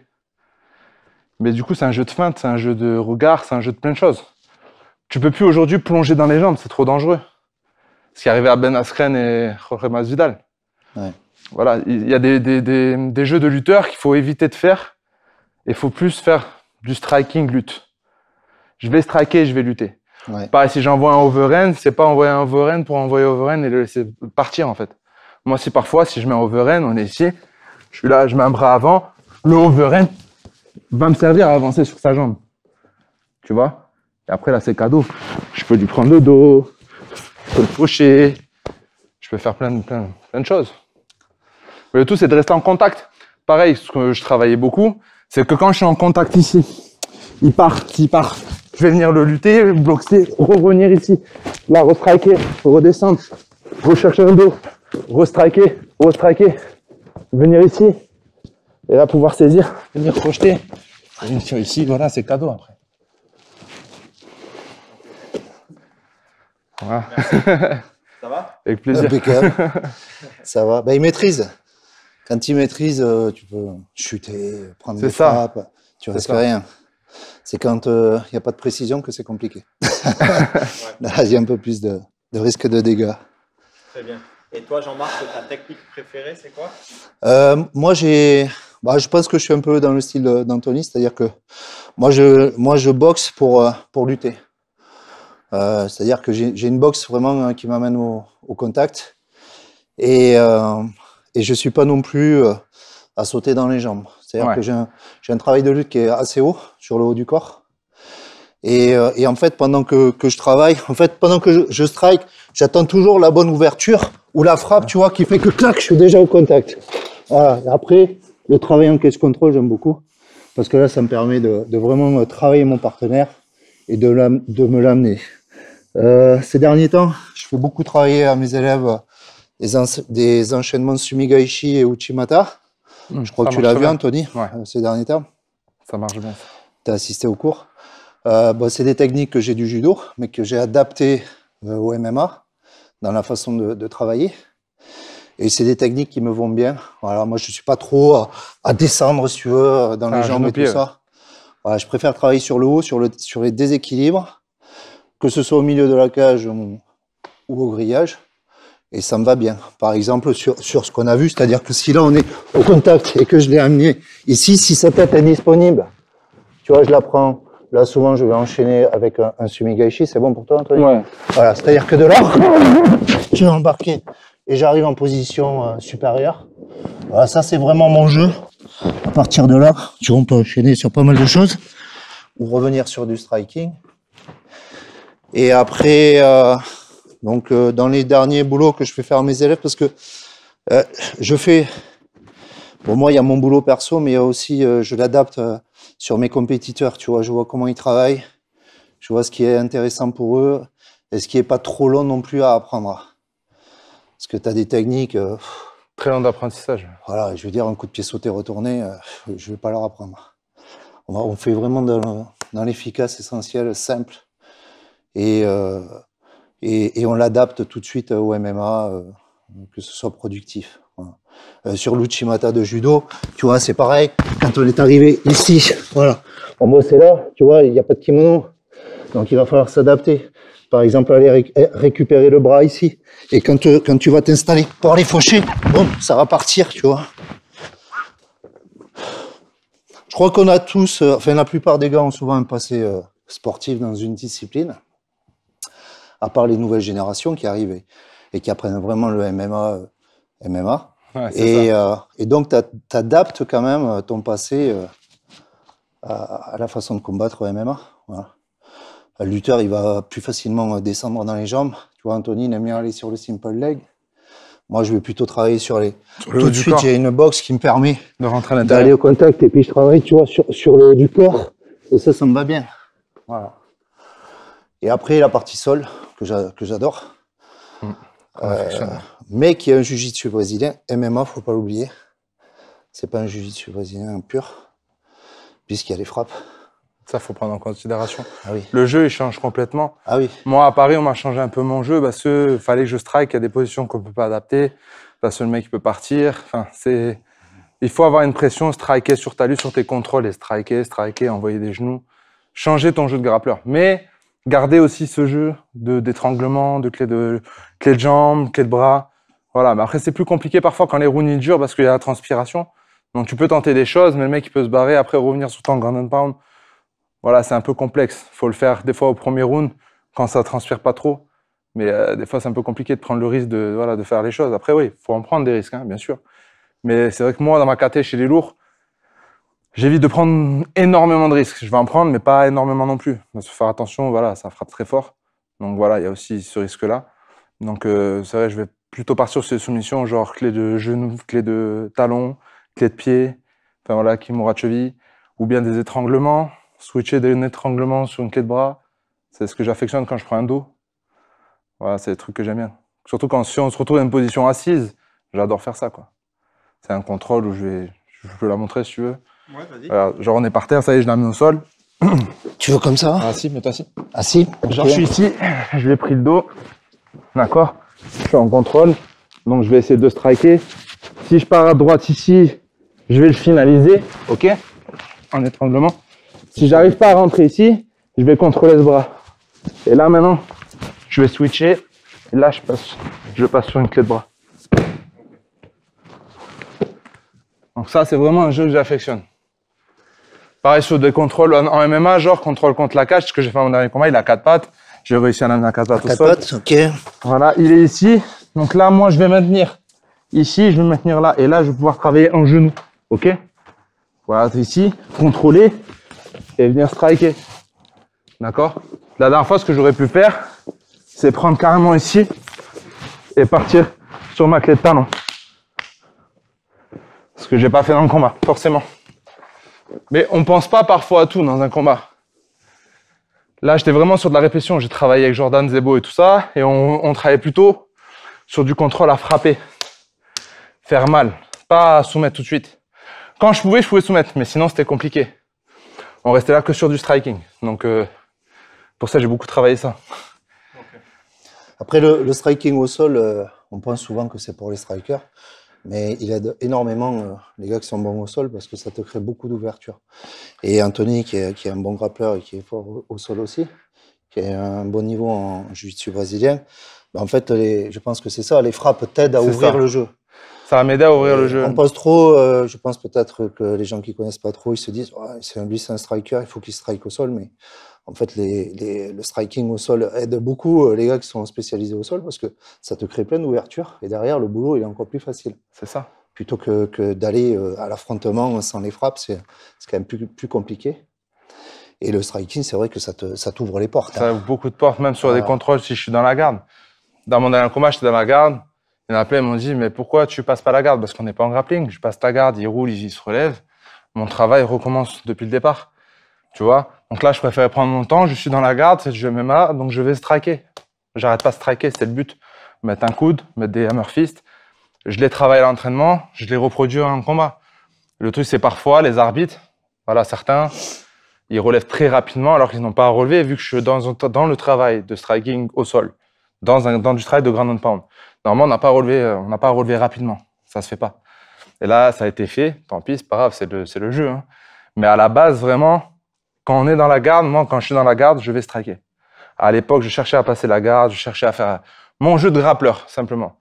Mais du coup, c'est un jeu de feinte, c'est un jeu de regard, c'est un jeu de plein de choses. tu peux plus aujourd'hui plonger dans les jambes, c'est trop dangereux. Ce qui est arrivé à Ben Askren et Jorge Masvidal. Ouais. Voilà, il y a des jeux de lutteurs qu'il faut éviter de faire. Il faut plus faire du striking lutte. Je vais striker, je vais lutter. Ouais. Pareil, si j'envoie un overhand, c'est pas envoyer un overhand pour envoyer overhand et le laisser partir en fait. Moi, si parfois, si je mets un overhand, on est ici, je suis là, je mets un bras avant, le overhand va me servir à avancer sur sa jambe. Tu vois? Et après, là, c'est cadeau. Je peux lui prendre le dos, je peux le faucher, je peux faire plein de choses. Mais le tout, c'est de rester en contact. Pareil, ce que je travaillais beaucoup, c'est que quand je suis en contact ici, il part. Je vais venir le lutter, bloquer, revenir ici. Là, restriker, redescendre, rechercher un dos, restriker, venir ici. Et là, pouvoir saisir, venir projeter. Venir ici, voilà, c'est cadeau après. Voilà. Ça va? Avec plaisir. Impeccable. Ça va. Ben, il maîtrise. Quand il maîtrise, tu peux chuter, prendre des frappes, tu risques rien. C'est quand il n'y a pas de précision que c'est compliqué. Là, il y a un peu plus de risque de dégâts. Très bien. Et toi, Jean-Marc, ta technique préférée, c'est quoi? Moi, je pense que je suis un peu dans le style d'Anthony, c'est-à-dire que moi, je boxe pour lutter. C'est-à-dire que j'ai une boxe vraiment qui m'amène au contact. Et je suis pas non plus à sauter dans les jambes. C'est-à-dire que j'ai un travail de lutte qui est assez haut, sur le haut du corps. Et en fait, pendant que je travaille, pendant que je strike, j'attends toujours la bonne ouverture ou la frappe, tu vois, qui fait que clac, je suis déjà au contact. Voilà. Et après, le travail en cage control, j'aime beaucoup. Parce que là, ça me permet de vraiment travailler mon partenaire et de me l'amener. Ces derniers temps, je fais beaucoup travailler à mes élèves des enchaînements Sumigaishi et Uchimata. Je crois que tu l'as vu, Anthony, ces derniers temps. Ça marche bien. Tu as assisté au cours. C'est des techniques que j'ai du judo, mais que j'ai adaptées au MMA, dans la façon de travailler. Et c'est des techniques qui me vont bien. Voilà, moi, je ne suis pas trop à descendre, si tu veux, dans les jambes et tout ça. Voilà, je préfère travailler sur le haut, sur les déséquilibres, que ce soit au milieu de la cage ou au grillage. Et ça me va bien. Par exemple, sur ce qu'on a vu, c'est-à-dire que si là, on est au contact et que je l'ai amené ici, si sa tête est disponible, tu vois, je la prends. Là, souvent, je vais enchaîner avec un Sumigaishi. C'est bon pour toi, Anthony? Ouais. Voilà, c'est-à-dire que de là, je vais embarquer et j'arrive en position supérieure. Voilà, ça, c'est vraiment mon jeu. À partir de là, tu vois, on peut enchaîner sur pas mal de choses ou revenir sur du striking. Et après, dans les derniers boulots que je fais faire à mes élèves, parce que je fais... Bon, moi, il y a mon boulot perso, mais il y a aussi, je l'adapte sur mes compétiteurs, tu vois, je vois comment ils travaillent, je vois ce qui est intéressant pour eux, et ce qui est pas trop long non plus à apprendre. Parce que tu as des techniques... très long d'apprentissage. Voilà, je veux dire, un coup de pied sauté retourné, je vais pas leur apprendre. On fait vraiment dans l'efficace, essentiel, simple, et on l'adapte tout de suite au MMA, que ce soit productif. Voilà. Sur l'Uchimata de judo, tu vois, c'est pareil. Quand on est arrivé ici, voilà, on bossait là, tu vois, il n'y a pas de kimono. Donc il va falloir s'adapter. Par exemple, aller récupérer le bras ici. Et quand tu vas t'installer pour aller faucher, bon, ça va partir, tu vois. Je crois qu'on a tous, enfin la plupart des gars ont souvent un passé sportif dans une discipline. À part les nouvelles générations qui arrivent et qui apprennent vraiment le MMA. Ouais, et donc, tu adaptes quand même ton passé à la façon de combattre au MMA. Voilà. Le lutteur, il va plus facilement descendre dans les jambes. Tu vois, Anthony, il aime bien aller sur le simple leg. Moi, je vais plutôt travailler sur les... Tout de suite, j'ai une boxe qui me permet de rentrer à l'intérieur, d'aller au contact. Et puis, je travaille, tu vois, sur le haut du corps. Et ça me va bien. Voilà. Et après, la partie sol, que j'adore. Mais qui est un jiu-jitsu brésilien. MMA, faut pas l'oublier. C'est pas un jiu-jitsu brésilien pur, puisqu'il y a les frappes. Ça, faut prendre en considération. Ah oui. Le jeu, il change complètement. Ah oui. Moi, à Paris, on m'a changé un peu mon jeu parce que fallait que je strike. Il y a des positions qu'on peut pas adapter parce que le mec il peut partir. Enfin, il faut avoir une pression, striker sur ta lutte, sur tes contrôles et striker, envoyer des genoux, changer ton jeu de grappleur. Mais garder aussi ce jeu d'étranglement, de clé de jambe, clé de bras. Voilà, mais après, c'est plus compliqué parfois quand les rounds durent parce qu'il y a la transpiration. Donc, tu peux tenter des choses, mais le mec, il peut se barrer, après revenir sur ton ground and pound. Voilà, c'est un peu complexe. Il faut le faire des fois au premier round quand ça transpire pas trop. Mais des fois, c'est un peu compliqué de prendre le risque de faire les choses. Après, oui, il faut en prendre des risques, hein, bien sûr. Mais c'est vrai que moi, dans ma KT chez les lourds, j'évite de prendre énormément de risques. Je vais en prendre, mais pas énormément non plus. Il faut faire attention, voilà, ça frappe très fort. Donc voilà, il y a aussi ce risque-là. Donc c'est vrai, je vais plutôt partir sur ces soumissions, genre clé de genou, clé de talon, clé de pied, enfin voilà, kimura de cheville, ou bien des étranglements, switcher d'un étranglement sur une clé de bras. C'est ce que j'affectionne quand je prends un dos. Voilà, c'est des trucs que j'aime bien. Surtout si on se retrouve dans une position assise, j'adore faire ça, quoi. C'est un contrôle où je peux la montrer si tu veux. Ouais, vas-y. Voilà, genre on est par terre, ça y est, je l'amène au sol. Tu veux comme ça? Assis, mets-toi assis. Assis? Genre je suis ici, je lui ai pris le dos, d'accord? Je suis en contrôle, donc je vais essayer de striker. Si je pars à droite ici, je vais le finaliser, ok? En étranglement. Si j'arrive pas à rentrer ici, je vais contrôler ce bras. Et là maintenant, je vais switcher. Et là je passe sur une clé de bras. Donc ça, c'est vraiment un jeu que j'affectionne. Pareil sur des contrôles en MMA, genre contrôle contre la cage, ce que j'ai fait à mon dernier combat, il a 4 pattes. J'ai réussi à l'amener à 4 pattes au sol. 4 pattes, ok. Voilà, il est ici. Donc là, moi, je vais maintenir ici, je vais me maintenir là. Et là, je vais pouvoir travailler en genou. Ok? Voilà, ici, contrôler et venir striker. D'accord? La dernière fois, ce que j'aurais pu faire, c'est prendre carrément ici et partir sur ma clé de talon. Ce que j'ai pas fait dans le combat, forcément. Mais on pense pas parfois à tout dans un combat. Là, j'étais vraiment sur de la répétition. J'ai travaillé avec Jordan, Zebo et tout ça. Et on travaillait plutôt sur du contrôle à frapper. Faire mal. Pas soumettre tout de suite. Quand je pouvais soumettre. Mais sinon, c'était compliqué. On restait là que sur du striking. Donc, pour ça, j'ai beaucoup travaillé ça. Après, le striking au sol, on pense souvent que c'est pour les strikers. Mais il aide énormément les gars qui sont bons au sol parce que ça te crée beaucoup d'ouverture. Et Anthony, qui est un bon grappleur et qui est fort au sol aussi, qui a un bon niveau en jiu-jitsu brésilien, ben en fait, je pense que c'est ça, les frappes t'aident à ouvrir le jeu. Ça va m'aider à ouvrir le jeu. On pense trop, je pense peut-être que les gens qui connaissent pas trop, ils se disent ouais, lui c'est un striker, il faut qu'il strike au sol, mais en fait le striking au sol aide beaucoup les gars qui sont spécialisés au sol parce que ça te crée plein d'ouvertures et derrière le boulot il est encore plus facile. C'est ça. Plutôt que d'aller à l'affrontement sans les frappes, c'est quand même plus compliqué. Et le striking, c'est vrai que ça t'ouvre les portes. Ça ouvre beaucoup de portes, même sur des contrôles si je suis dans la garde. Dans mon dernier combat, j'étais dans la garde. Il y en a plein, ils m'ont dit, mais pourquoi tu passes pas la garde? Parce qu'on n'est pas en grappling. Je passe ta garde, il roule, il se relève. Mon travail recommence depuis le départ. Tu vois? Donc là, je préférais prendre mon temps. Je suis dans la garde, c'est du MMA, donc je vais striker. J'arrête pas de striker, c'est le but. Mettre un coude, mettre des hammer fists. Je les travaille à l'entraînement, je les reproduis en combat. Le truc, c'est parfois les arbitres, voilà, certains, ils relèvent très rapidement alors qu'ils n'ont pas à relever vu que je suis dans le travail de striking au sol, dans du travail de ground and pound. Normalement, on n'a pas à relever rapidement. Ça se fait pas. Et là, ça a été fait. Tant pis, c'est pas grave, c'est le jeu. Hein. Mais à la base, vraiment, quand on est dans la garde, moi, quand je suis dans la garde, je vais striker. À l'époque, je cherchais à passer la garde, je cherchais à faire mon jeu de grappleur, simplement.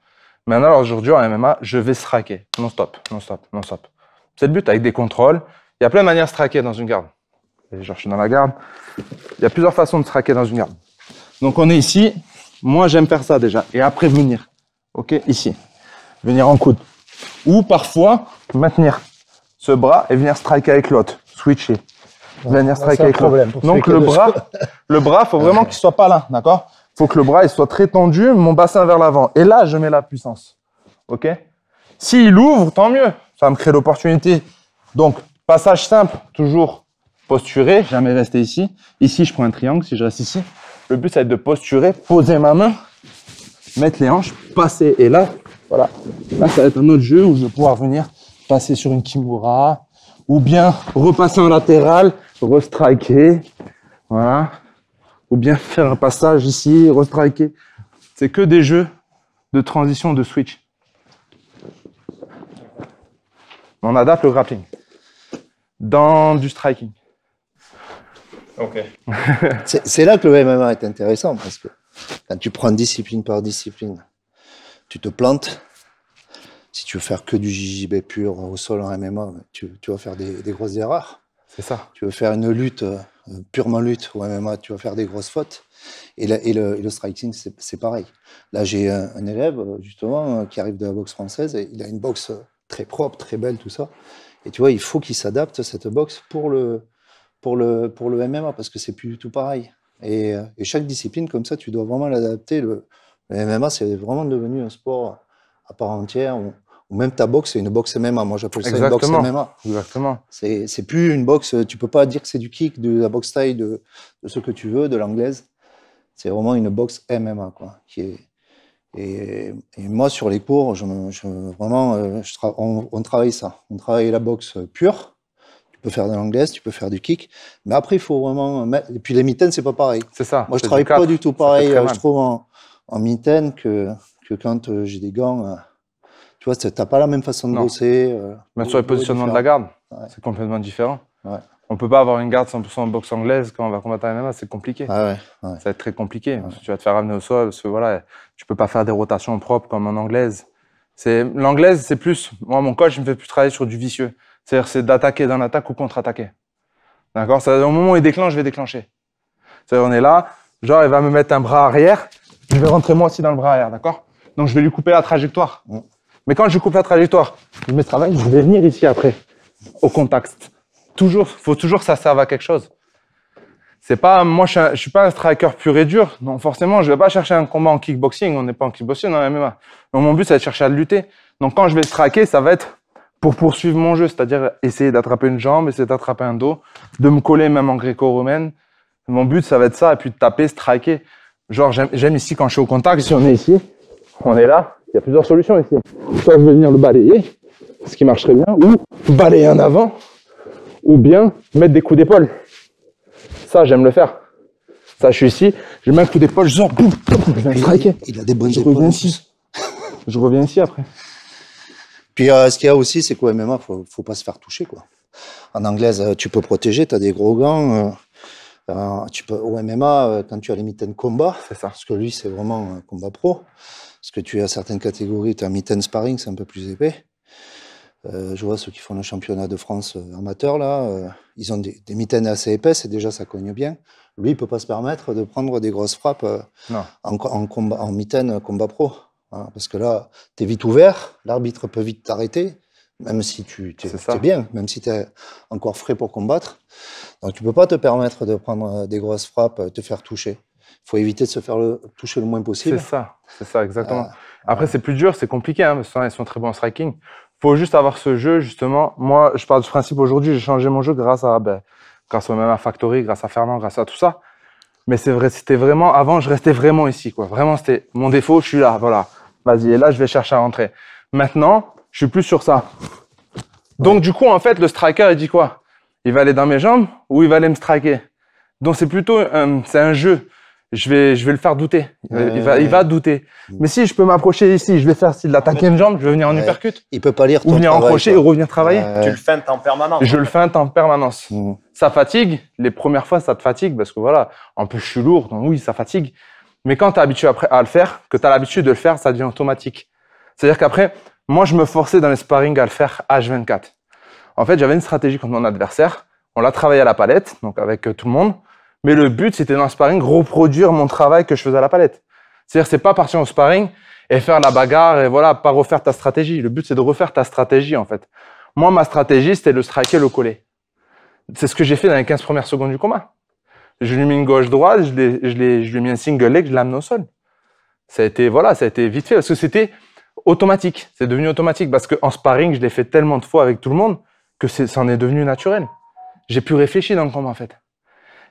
Maintenant, aujourd'hui, en MMA, je vais striker. Non-stop, non-stop, non-stop. C'est le but, avec des contrôles. Il y a plein de manières de striker dans une garde. Et genre, je suis dans la garde. Il y a plusieurs façons de striker dans une garde. Donc, on est ici. Moi, j'aime faire ça déjà. Et après, venir. OK, ici. Venir en coude. Ou parfois, maintenir ce bras et venir striker avec l'autre. Switcher. Venir striker avec l'autre. Donc, le bras, faut vraiment qu'il soit pas là. D'accord? Faut que le bras il soit très tendu, mon bassin vers l'avant. Et là, je mets la puissance. OK? S'il ouvre, tant mieux. Ça va me créer l'opportunité. Donc, passage simple, toujours posturer, jamais rester ici. Ici, je prends un triangle si je reste ici. Le but, ça va être de posturer, poser ma main, mettre les hanches, passer. Et là, voilà. Là, ça va être un autre jeu où je vais pouvoir venir passer sur une kimura ou bien repasser en latéral, restriker. Voilà. Ou bien faire un passage ici, restriker. C'est que des jeux de transition, de switch. On adapte le grappling dans du striking. Ok. C'est là que le MMA est intéressant parce que quand tu prends discipline par discipline, tu te plantes. Si tu veux faire que du JJB pur au sol en MMA, tu vas faire des grosses erreurs. C'est ça. Tu veux faire une lutte, purement lutte au MMA, tu vas faire des grosses fautes. Et le striking, c'est pareil. Là, j'ai un élève, justement, qui arrive de la boxe française. Et il a une boxe très propre, très belle, tout ça. Et tu vois, il faut qu'il s'adapte, cette boxe, pour le MMA, parce que c'est plus du tout pareil. Et chaque discipline, comme ça, tu dois vraiment l'adapter. Le MMA, c'est vraiment devenu un sport à part entière. Ou même ta boxe, c'est une boxe MMA. Moi, j'appelle ça une boxe MMA. Exactement. C'est plus une boxe. Tu peux pas dire que c'est du kick, de la boxe taille, de ce que tu veux, de l'anglaise. C'est vraiment une boxe MMA, quoi. Et moi, sur les cours, on travaille ça. On travaille la boxe pure. Tu peux faire de l'anglaise, tu peux faire du kick. Mais après, il faut vraiment mettre... Et puis les mitaines, c'est pas pareil. C'est ça. Moi, je travaille pas du tout pareil. Je trouve en mitaine que quand j'ai des gants. Tu vois, t'as pas la même façon de bosser. Même sur le positionnement de la garde, c'est complètement différent. Ouais. On peut pas avoir une garde 100% en boxe anglaise quand on va combattre à MMA, c'est compliqué. Ça va être très compliqué. Parce que tu vas te faire ramener au sol, parce que voilà, tu peux pas faire des rotations propres comme en anglaise. L'anglaise, c'est plus, moi, mon coach, il me fait plus travailler sur du vicieux. C'est-à-dire, c'est d'attaquer dans l'attaque ou contre-attaquer. D'accord? Au moment où il déclenche, je vais déclencher. C'est-à-dire, on est là, genre, il va me mettre un bras arrière, je vais rentrer moi aussi dans le bras arrière, d'accord? Donc, je vais lui couper la trajectoire. Mais quand je coupe la trajectoire, je mets ce travail, je vais venir ici après, au contact. Faut toujours que ça serve à quelque chose. C'est pas, moi, je suis pas un striker pur et dur. Donc, forcément, je vais pas chercher un combat en kickboxing. On n'est pas en kickboxing dans la MMA. Donc, mon but, c'est de chercher à lutter. Donc, quand je vais striker, ça va être pour poursuivre mon jeu. C'est-à-dire essayer d'attraper une jambe, essayer d'attraper un dos, de me coller même en gréco-romaine. Mon but, ça va être ça. Et puis, de taper, striker. Genre, j'aime ici quand je suis au contact. Si on est ici, on est là. Il y a plusieurs solutions ici. Soit je vais venir le balayer, ce qui marcherait bien, ou balayer en avant, ou bien mettre des coups d'épaule. Ça, j'aime le faire. Ça, je suis ici, je mets un coup d'épaule, je sors, boum, je viens striker. Il a des bonnes je épaules. reviens ici. Je reviens ici après. Puis ce qu'il y a aussi, c'est qu'au MMA, faut pas se faire toucher, quoi. En anglaise, tu peux protéger, tu as des gros gants. Au MMA, quand tu as les mitaines combat, c'est ça. Parce que lui, c'est vraiment un combat pro. Parce que tu as certaines catégories, tu as mitaine sparring, c'est un peu plus épais. Je vois ceux qui font le championnat de France amateur, là, ils ont des mitaines assez épaisses et déjà ça cogne bien. Lui, il peut pas se permettre de prendre des grosses frappes en mitaine combat pro. Hein, parce que là, tu es vite ouvert, l'arbitre peut vite t'arrêter, même si tu es bien, même si tu es encore frais pour combattre. Donc tu peux pas te permettre de prendre des grosses frappes, te faire toucher. Il faut éviter de se faire toucher le moins possible. C'est ça, exactement. Après, c'est plus dur, c'est compliqué, hein, parce qu'ils sont très bons en striking. Il faut juste avoir ce jeu, justement. Moi, je pars du principe aujourd'hui, j'ai changé mon jeu grâce au MMA Factory, grâce à Fernand, grâce à tout ça. Mais c'est vrai, c'était vraiment, avant, je restais vraiment ici, quoi. Vraiment, c'était mon défaut, je suis là, voilà. Vas-y, et là, je vais chercher à rentrer. Maintenant, je suis plus sur ça. Donc, du coup, en fait, le striker, il dit quoi? Il va aller dans mes jambes ou il va aller me striker? Donc, c'est plutôt, c'est un jeu. Je vais le faire douter. Il va douter. Mais si je peux m'approcher ici, je vais faire style d'attaquer une jambe, je vais venir en uppercut. Il peut pas lire ton ou venir encrocher et revenir travailler. Tu le feintes en permanence. Je le feinte en permanence. Ça fatigue. Les premières fois, ça te fatigue parce que voilà, en plus, je suis lourd. Donc oui, ça fatigue. Mais quand tu es habitué après à le faire, que tu as l'habitude de le faire, ça devient automatique. C'est-à-dire qu'après, moi, je me forçais dans les sparring à le faire H24. En fait, j'avais une stratégie contre mon adversaire. On l'a travaillé à la palette, donc avec tout le monde. Mais le but, c'était dans le sparring, reproduire mon travail que je faisais à la palette. C'est-à-dire, c'est pas partir au sparring et faire la bagarre et voilà, pas refaire ta stratégie. Le but, c'est de refaire ta stratégie, en fait. Moi, ma stratégie, c'était le striker, le coller. C'est ce que j'ai fait dans les 15 premières secondes du combat. Je lui ai mis une gauche-droite, je lui ai mis un single leg, je l'ai amené au sol. Ça a été vite fait parce que c'était automatique. C'est devenu automatique parce qu'en sparring, je l'ai fait tellement de fois avec tout le monde que ça en est devenu naturel. J'ai pu réfléchir dans le combat, en fait.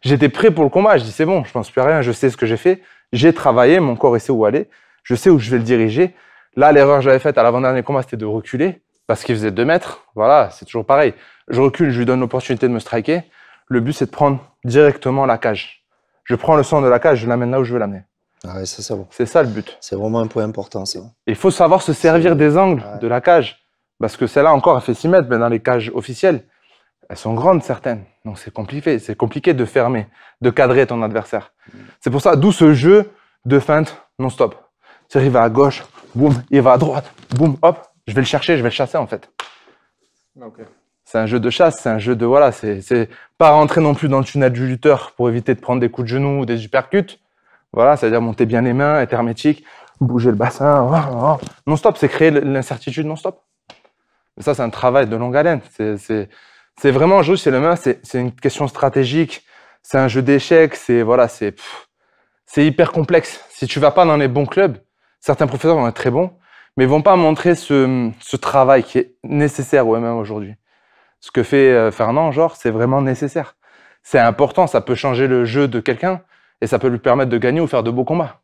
J'étais prêt pour le combat. Je dis, c'est bon, je pense plus à rien. Je sais ce que j'ai fait. J'ai travaillé. Mon corps, il sait où aller. Je sais où je vais le diriger. Là, l'erreur que j'avais faite à l'avant-dernier combat, c'était de reculer parce qu'il faisait 2 mètres. Voilà, c'est toujours pareil. Je recule, je lui donne l'opportunité de me striker. Le but, c'est de prendre directement la cage. Je prends le sang de la cage, je l'amène là où je veux l'amener. Ouais, c'est bon. C'est ça le but. C'est vraiment un point important, ça. Il faut savoir se servir des angles de la cage. Parce que celle-là encore, elle fait 6 mètres, mais dans les cages officielles, elles sont grandes certaines. Donc c'est compliqué de fermer, de cadrer ton adversaire. C'est pour ça, d'où ce jeu de feinte non-stop. C'est-à-dire, il va à gauche, boum, il va à droite, boum, hop, je vais le chercher, je vais le chasser en fait. Ok. C'est un jeu de chasse, c'est un jeu de, voilà, c'est pas rentrer non plus dans le tunnel du lutteur pour éviter de prendre des coups de genou ou des uppercuts. Voilà, c'est-à-dire monter bien les mains, être hermétique, bouger le bassin, non-stop, c'est créer l'incertitude non-stop. Ça, c'est un travail de longue haleine. C'est vraiment un jeu, c'est le même, c'est une question stratégique, c'est un jeu d'échecs, voilà, c'est hyper complexe. Si tu vas pas dans les bons clubs, certains professeurs vont être très bons, mais ils vont pas montrer ce travail qui est nécessaire au MMA aujourd'hui. Ce que fait Fernand, genre, c'est vraiment nécessaire. C'est important, ça peut changer le jeu de quelqu'un et ça peut lui permettre de gagner ou faire de beaux combats.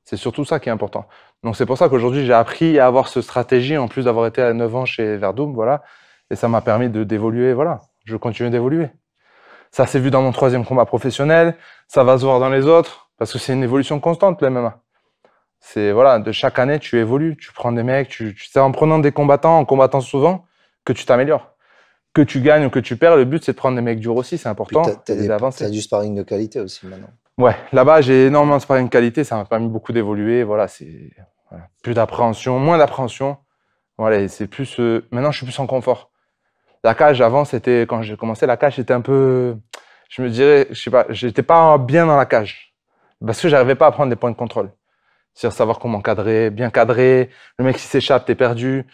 C'est surtout ça qui est important. Donc c'est pour ça qu'aujourd'hui, j'ai appris à avoir cette stratégie, en plus d'avoir été à 9 ans chez Verdum, voilà. Et ça m'a permis d'évoluer, voilà. Je continue d'évoluer. Ça s'est vu dans mon 3e combat professionnel, ça va se voir dans les autres, parce que c'est une évolution constante, le MMA. C'est, voilà, de chaque année, tu évolues, tu prends des mecs, c'est en prenant des combattants, en combattant souvent, que tu t'améliores. Que tu gagnes ou que tu perds, le but, c'est de prendre des mecs durs aussi, c'est important. T'as du sparring de qualité aussi maintenant. Ouais, là-bas, j'ai énormément de sparring de qualité, ça m'a permis beaucoup d'évoluer, voilà, voilà, plus d'appréhension, moins d'appréhension. Voilà, et c'est plus, maintenant, je suis plus en confort. La cage, avant, c'était, quand j'ai commencé, la cage, c'était un peu, je me dirais, je sais pas, j'étais pas bien dans la cage. Parce que j'arrivais pas à prendre des points de contrôle. C'est-à-dire savoir comment cadrer, bien cadrer. Le mec, s'il s'échappe, t'es perdu.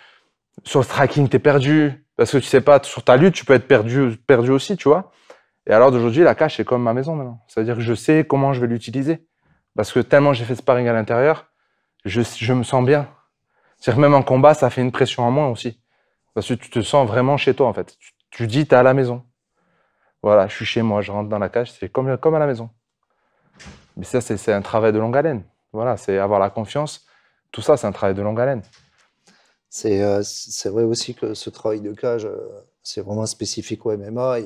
Sur le striking, t'es perdu. Parce que tu sais pas, sur ta lutte, tu peux être perdu aussi, tu vois. Et alors d'aujourd'hui, la cage, c'est comme ma maison maintenant. C'est-à-dire que je sais comment je vais l'utiliser. Parce que tellement j'ai fait sparring à l'intérieur, je me sens bien. C'est-à-dire que même en combat, ça fait une pression en moins aussi. Parce que tu te sens vraiment chez toi, en fait. Tu dis, t'es à la maison. Voilà, je suis chez moi, je rentre dans la cage, c'est comme à la maison. Mais ça, c'est un travail de longue haleine. Voilà, c'est avoir la confiance. Tout ça, c'est un travail de longue haleine. C'est vrai aussi que ce travail de cage, c'est vraiment spécifique au MMA.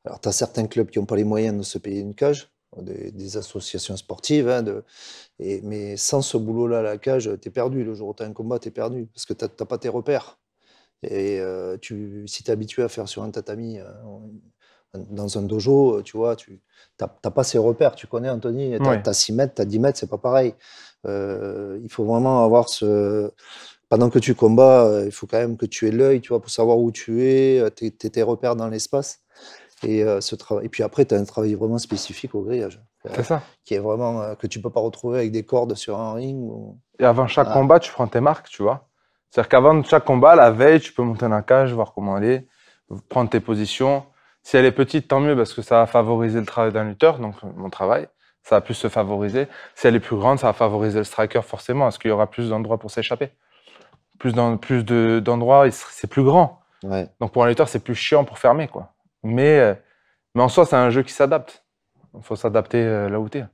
Alors, tu as certains clubs qui n'ont pas les moyens de se payer une cage, des associations sportives, hein, mais sans ce boulot-là à la cage, tu es perdu. Le jour où tu as un combat, tu es perdu parce que tu n'as pas tes repères. Et si tu es habitué à faire sur un tatami, dans un dojo, tu vois, tu n'as pas ces repères. Tu connais, Anthony, tu as 6 mètres, tu as 10 mètres, c'est pas pareil. Il faut vraiment avoir ce... Pendant que tu combats, il faut quand même que tu aies l'œil, tu vois, pour savoir où tu es, tes repères dans l'espace. Et puis après, tu as un travail vraiment spécifique au grillage. C'est ça. Qui est vraiment, que tu peux pas retrouver avec des cordes sur un ring. Et avant chaque combat, tu prends tes marques, tu vois. C'est-à-dire qu'avant chaque combat, la veille, tu peux monter dans la cage, voir comment elle est, prendre tes positions. Si elle est petite, tant mieux, parce que ça va favoriser le travail d'un lutteur, donc mon travail, ça va plus se favoriser. Si elle est plus grande, ça va favoriser le striker forcément, parce qu'il y aura plus d'endroits pour s'échapper. Plus d'endroits, c'est plus grand. Ouais. Donc pour un lutteur, c'est plus chiant pour fermer, quoi. Mais en soi, c'est un jeu qui s'adapte. Il faut s'adapter là où tu es.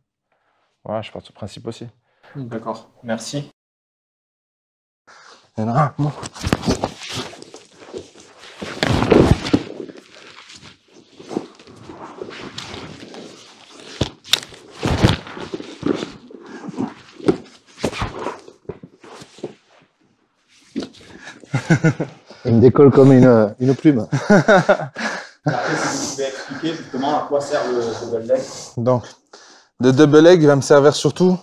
Voilà, je pars de ce principe aussi. D'accord, merci. Il y en a un, bon. Il me décolle comme une plume. Après, si vous pouvez expliquer justement à quoi sert le double leg. Donc, le double leg va me servir surtout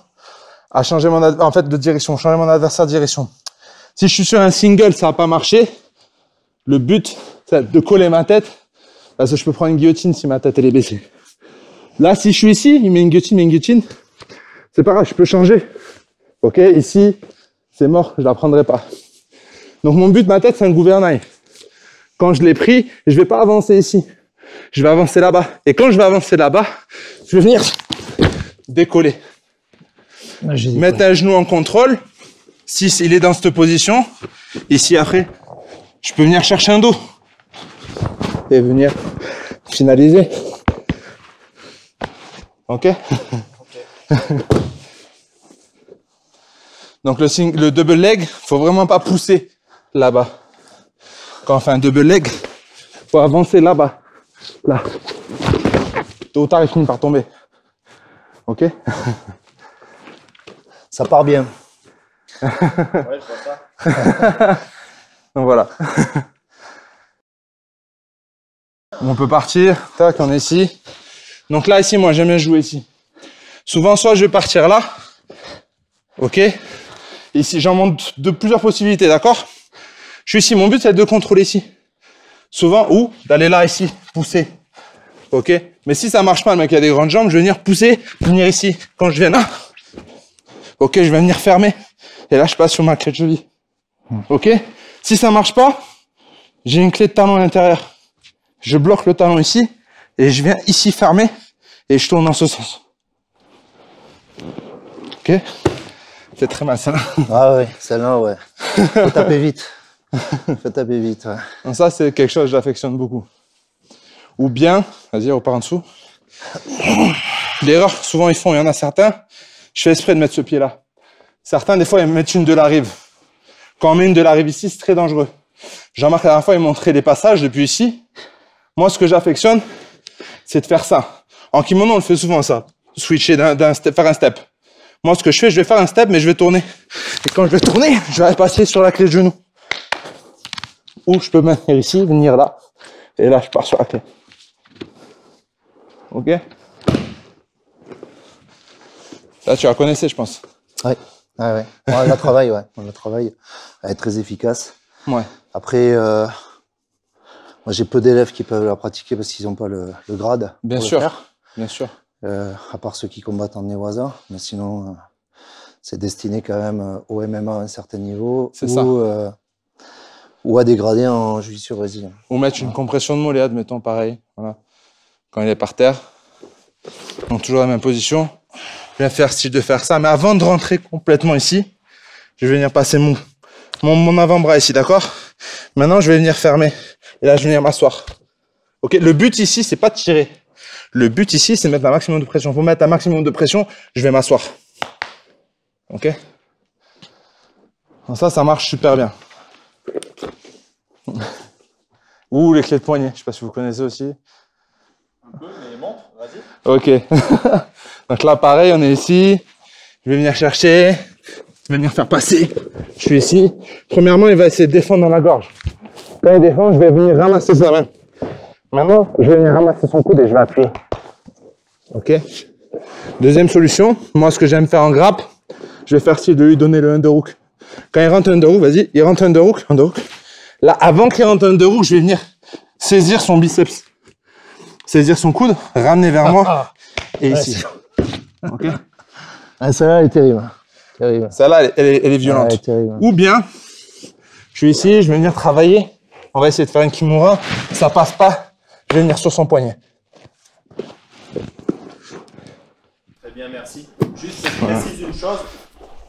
à changer de direction, changer mon adversaire de direction. Si je suis sur un single, ça va pas marcher. Le but, c'est de coller ma tête, parce que je peux prendre une guillotine si ma tête elle est baissée. Là, si je suis ici, il met une guillotine, c'est pas grave, je peux changer. Ok, ici, c'est mort, je la prendrai pas. Donc mon but, ma tête, c'est un gouvernail. Quand je l'ai pris, je vais pas avancer ici. Je vais avancer là-bas. Et quand je vais avancer là-bas, je vais venir décoller. Mettre un genou en contrôle. Si il est dans cette position, ici après, je peux venir chercher un dos. Et venir finaliser. Ok? Donc le double leg, faut vraiment pas pousser là-bas. Quand on fait un double leg, faut avancer là-bas. Là. Tôt ou tard, il finit par tomber. Ok? Ça part bien. Ouais, je vois ça. Donc voilà. On peut partir. Tac, on est ici. Donc là, ici, moi, j'aime bien jouer ici. Souvent, soit je vais partir là. OK. Ici, j'en monte de plusieurs possibilités, d'accord? Je suis ici. Mon but, c'est de contrôler ici. Souvent, ou d'aller là, ici, pousser. OK. Mais si ça marche pas, le mec, il a des grandes jambes, je vais venir pousser, venir ici. Quand je viens là, OK, je vais venir fermer. Et là, je passe sur ma clé de cheville. OK. Si ça marche pas, j'ai une clé de talon à l'intérieur. Je bloque le talon ici et je viens ici fermer et je tourne dans ce sens. OK. C'est très mal, ça. Ah ouais, celle-là, ouais. Faut taper vite. Faut taper vite, ouais. Donc ça, c'est quelque chose que j'affectionne beaucoup. Ou bien, vas-y, on repart en dessous. L'erreur, souvent ils font, il y en a certains, je fais exprès de mettre ce pied-là. Certains, des fois, ils mettent une de la rive. Quand on met une de la rive ici, c'est très dangereux. Jean-Marc, la dernière fois, il montrait des passages depuis ici. Moi, ce que j'affectionne, c'est de faire ça. En kimono, on le fait souvent, ça. Switcher d'un step, faire un step. Moi, ce que je fais, je vais faire un step, mais je vais tourner. Et quand je vais tourner, je vais passer sur la clé de genou. Ou je peux maintenir ici, venir là. Et là, je pars sur la clé. OK? Là, tu la connaissais, je pense. Ouais, ouais, ouais. On la travaille, ouais. On la travaille. Elle est très efficace. Ouais. Après, moi, j'ai peu d'élèves qui peuvent la pratiquer parce qu'ils n'ont pas le grade. Bien pour sûr. le faire. Bien sûr. À part ceux qui combattent en Newaza. Mais sinon, c'est destiné quand même au MMA à un certain niveau. C'est ça. Ou à dégrader en jiu-jitsu brésilien. Ou mettre une compression de mollet, admettons, pareil. Voilà. Quand il est par terre. Donc, toujours la même position. Je viens faire style de faire ça. Mais avant de rentrer complètement ici, je vais venir passer mon avant-bras ici, d'accord? Maintenant, je vais venir fermer. Et là, je vais venir m'asseoir. OK? Le but ici, c'est pas de tirer. Le but ici, c'est de mettre un maximum de pression. Pour mettre un maximum de pression, je vais m'asseoir. OK? Donc ça marche super bien. Ou les clés de poignet. Je sais pas si vous connaissez aussi. Un peu, mais montre, vas-y. OK. Donc là, pareil, on est ici. Je vais venir chercher. Je vais venir faire passer. Je suis ici. Premièrement, il va essayer de défendre dans la gorge. Quand il défend, je vais venir ramasser sa main. Maintenant, je vais venir ramasser son coude et je vais appuyer. OK. Deuxième solution. Moi, ce que j'aime faire en grappe, je vais faire style de lui donner le underhook. Quand il rentre underhook, vas-y, il rentre underhook. Là, avant qu'il rentre underhook, je vais venir saisir son biceps. Saisir son coude, ramener vers moi. Et ouais, ici. OK. Ah, celle-là, elle est terrible. Terrible. Celle-là, elle est violente. Ouais, elle est terrible. Ou bien, je suis ici, je vais venir travailler. On va essayer de faire une kimura. Ça passe pas. Je vais venir sur son poignet. Très bien, merci. Juste, je précise une chose.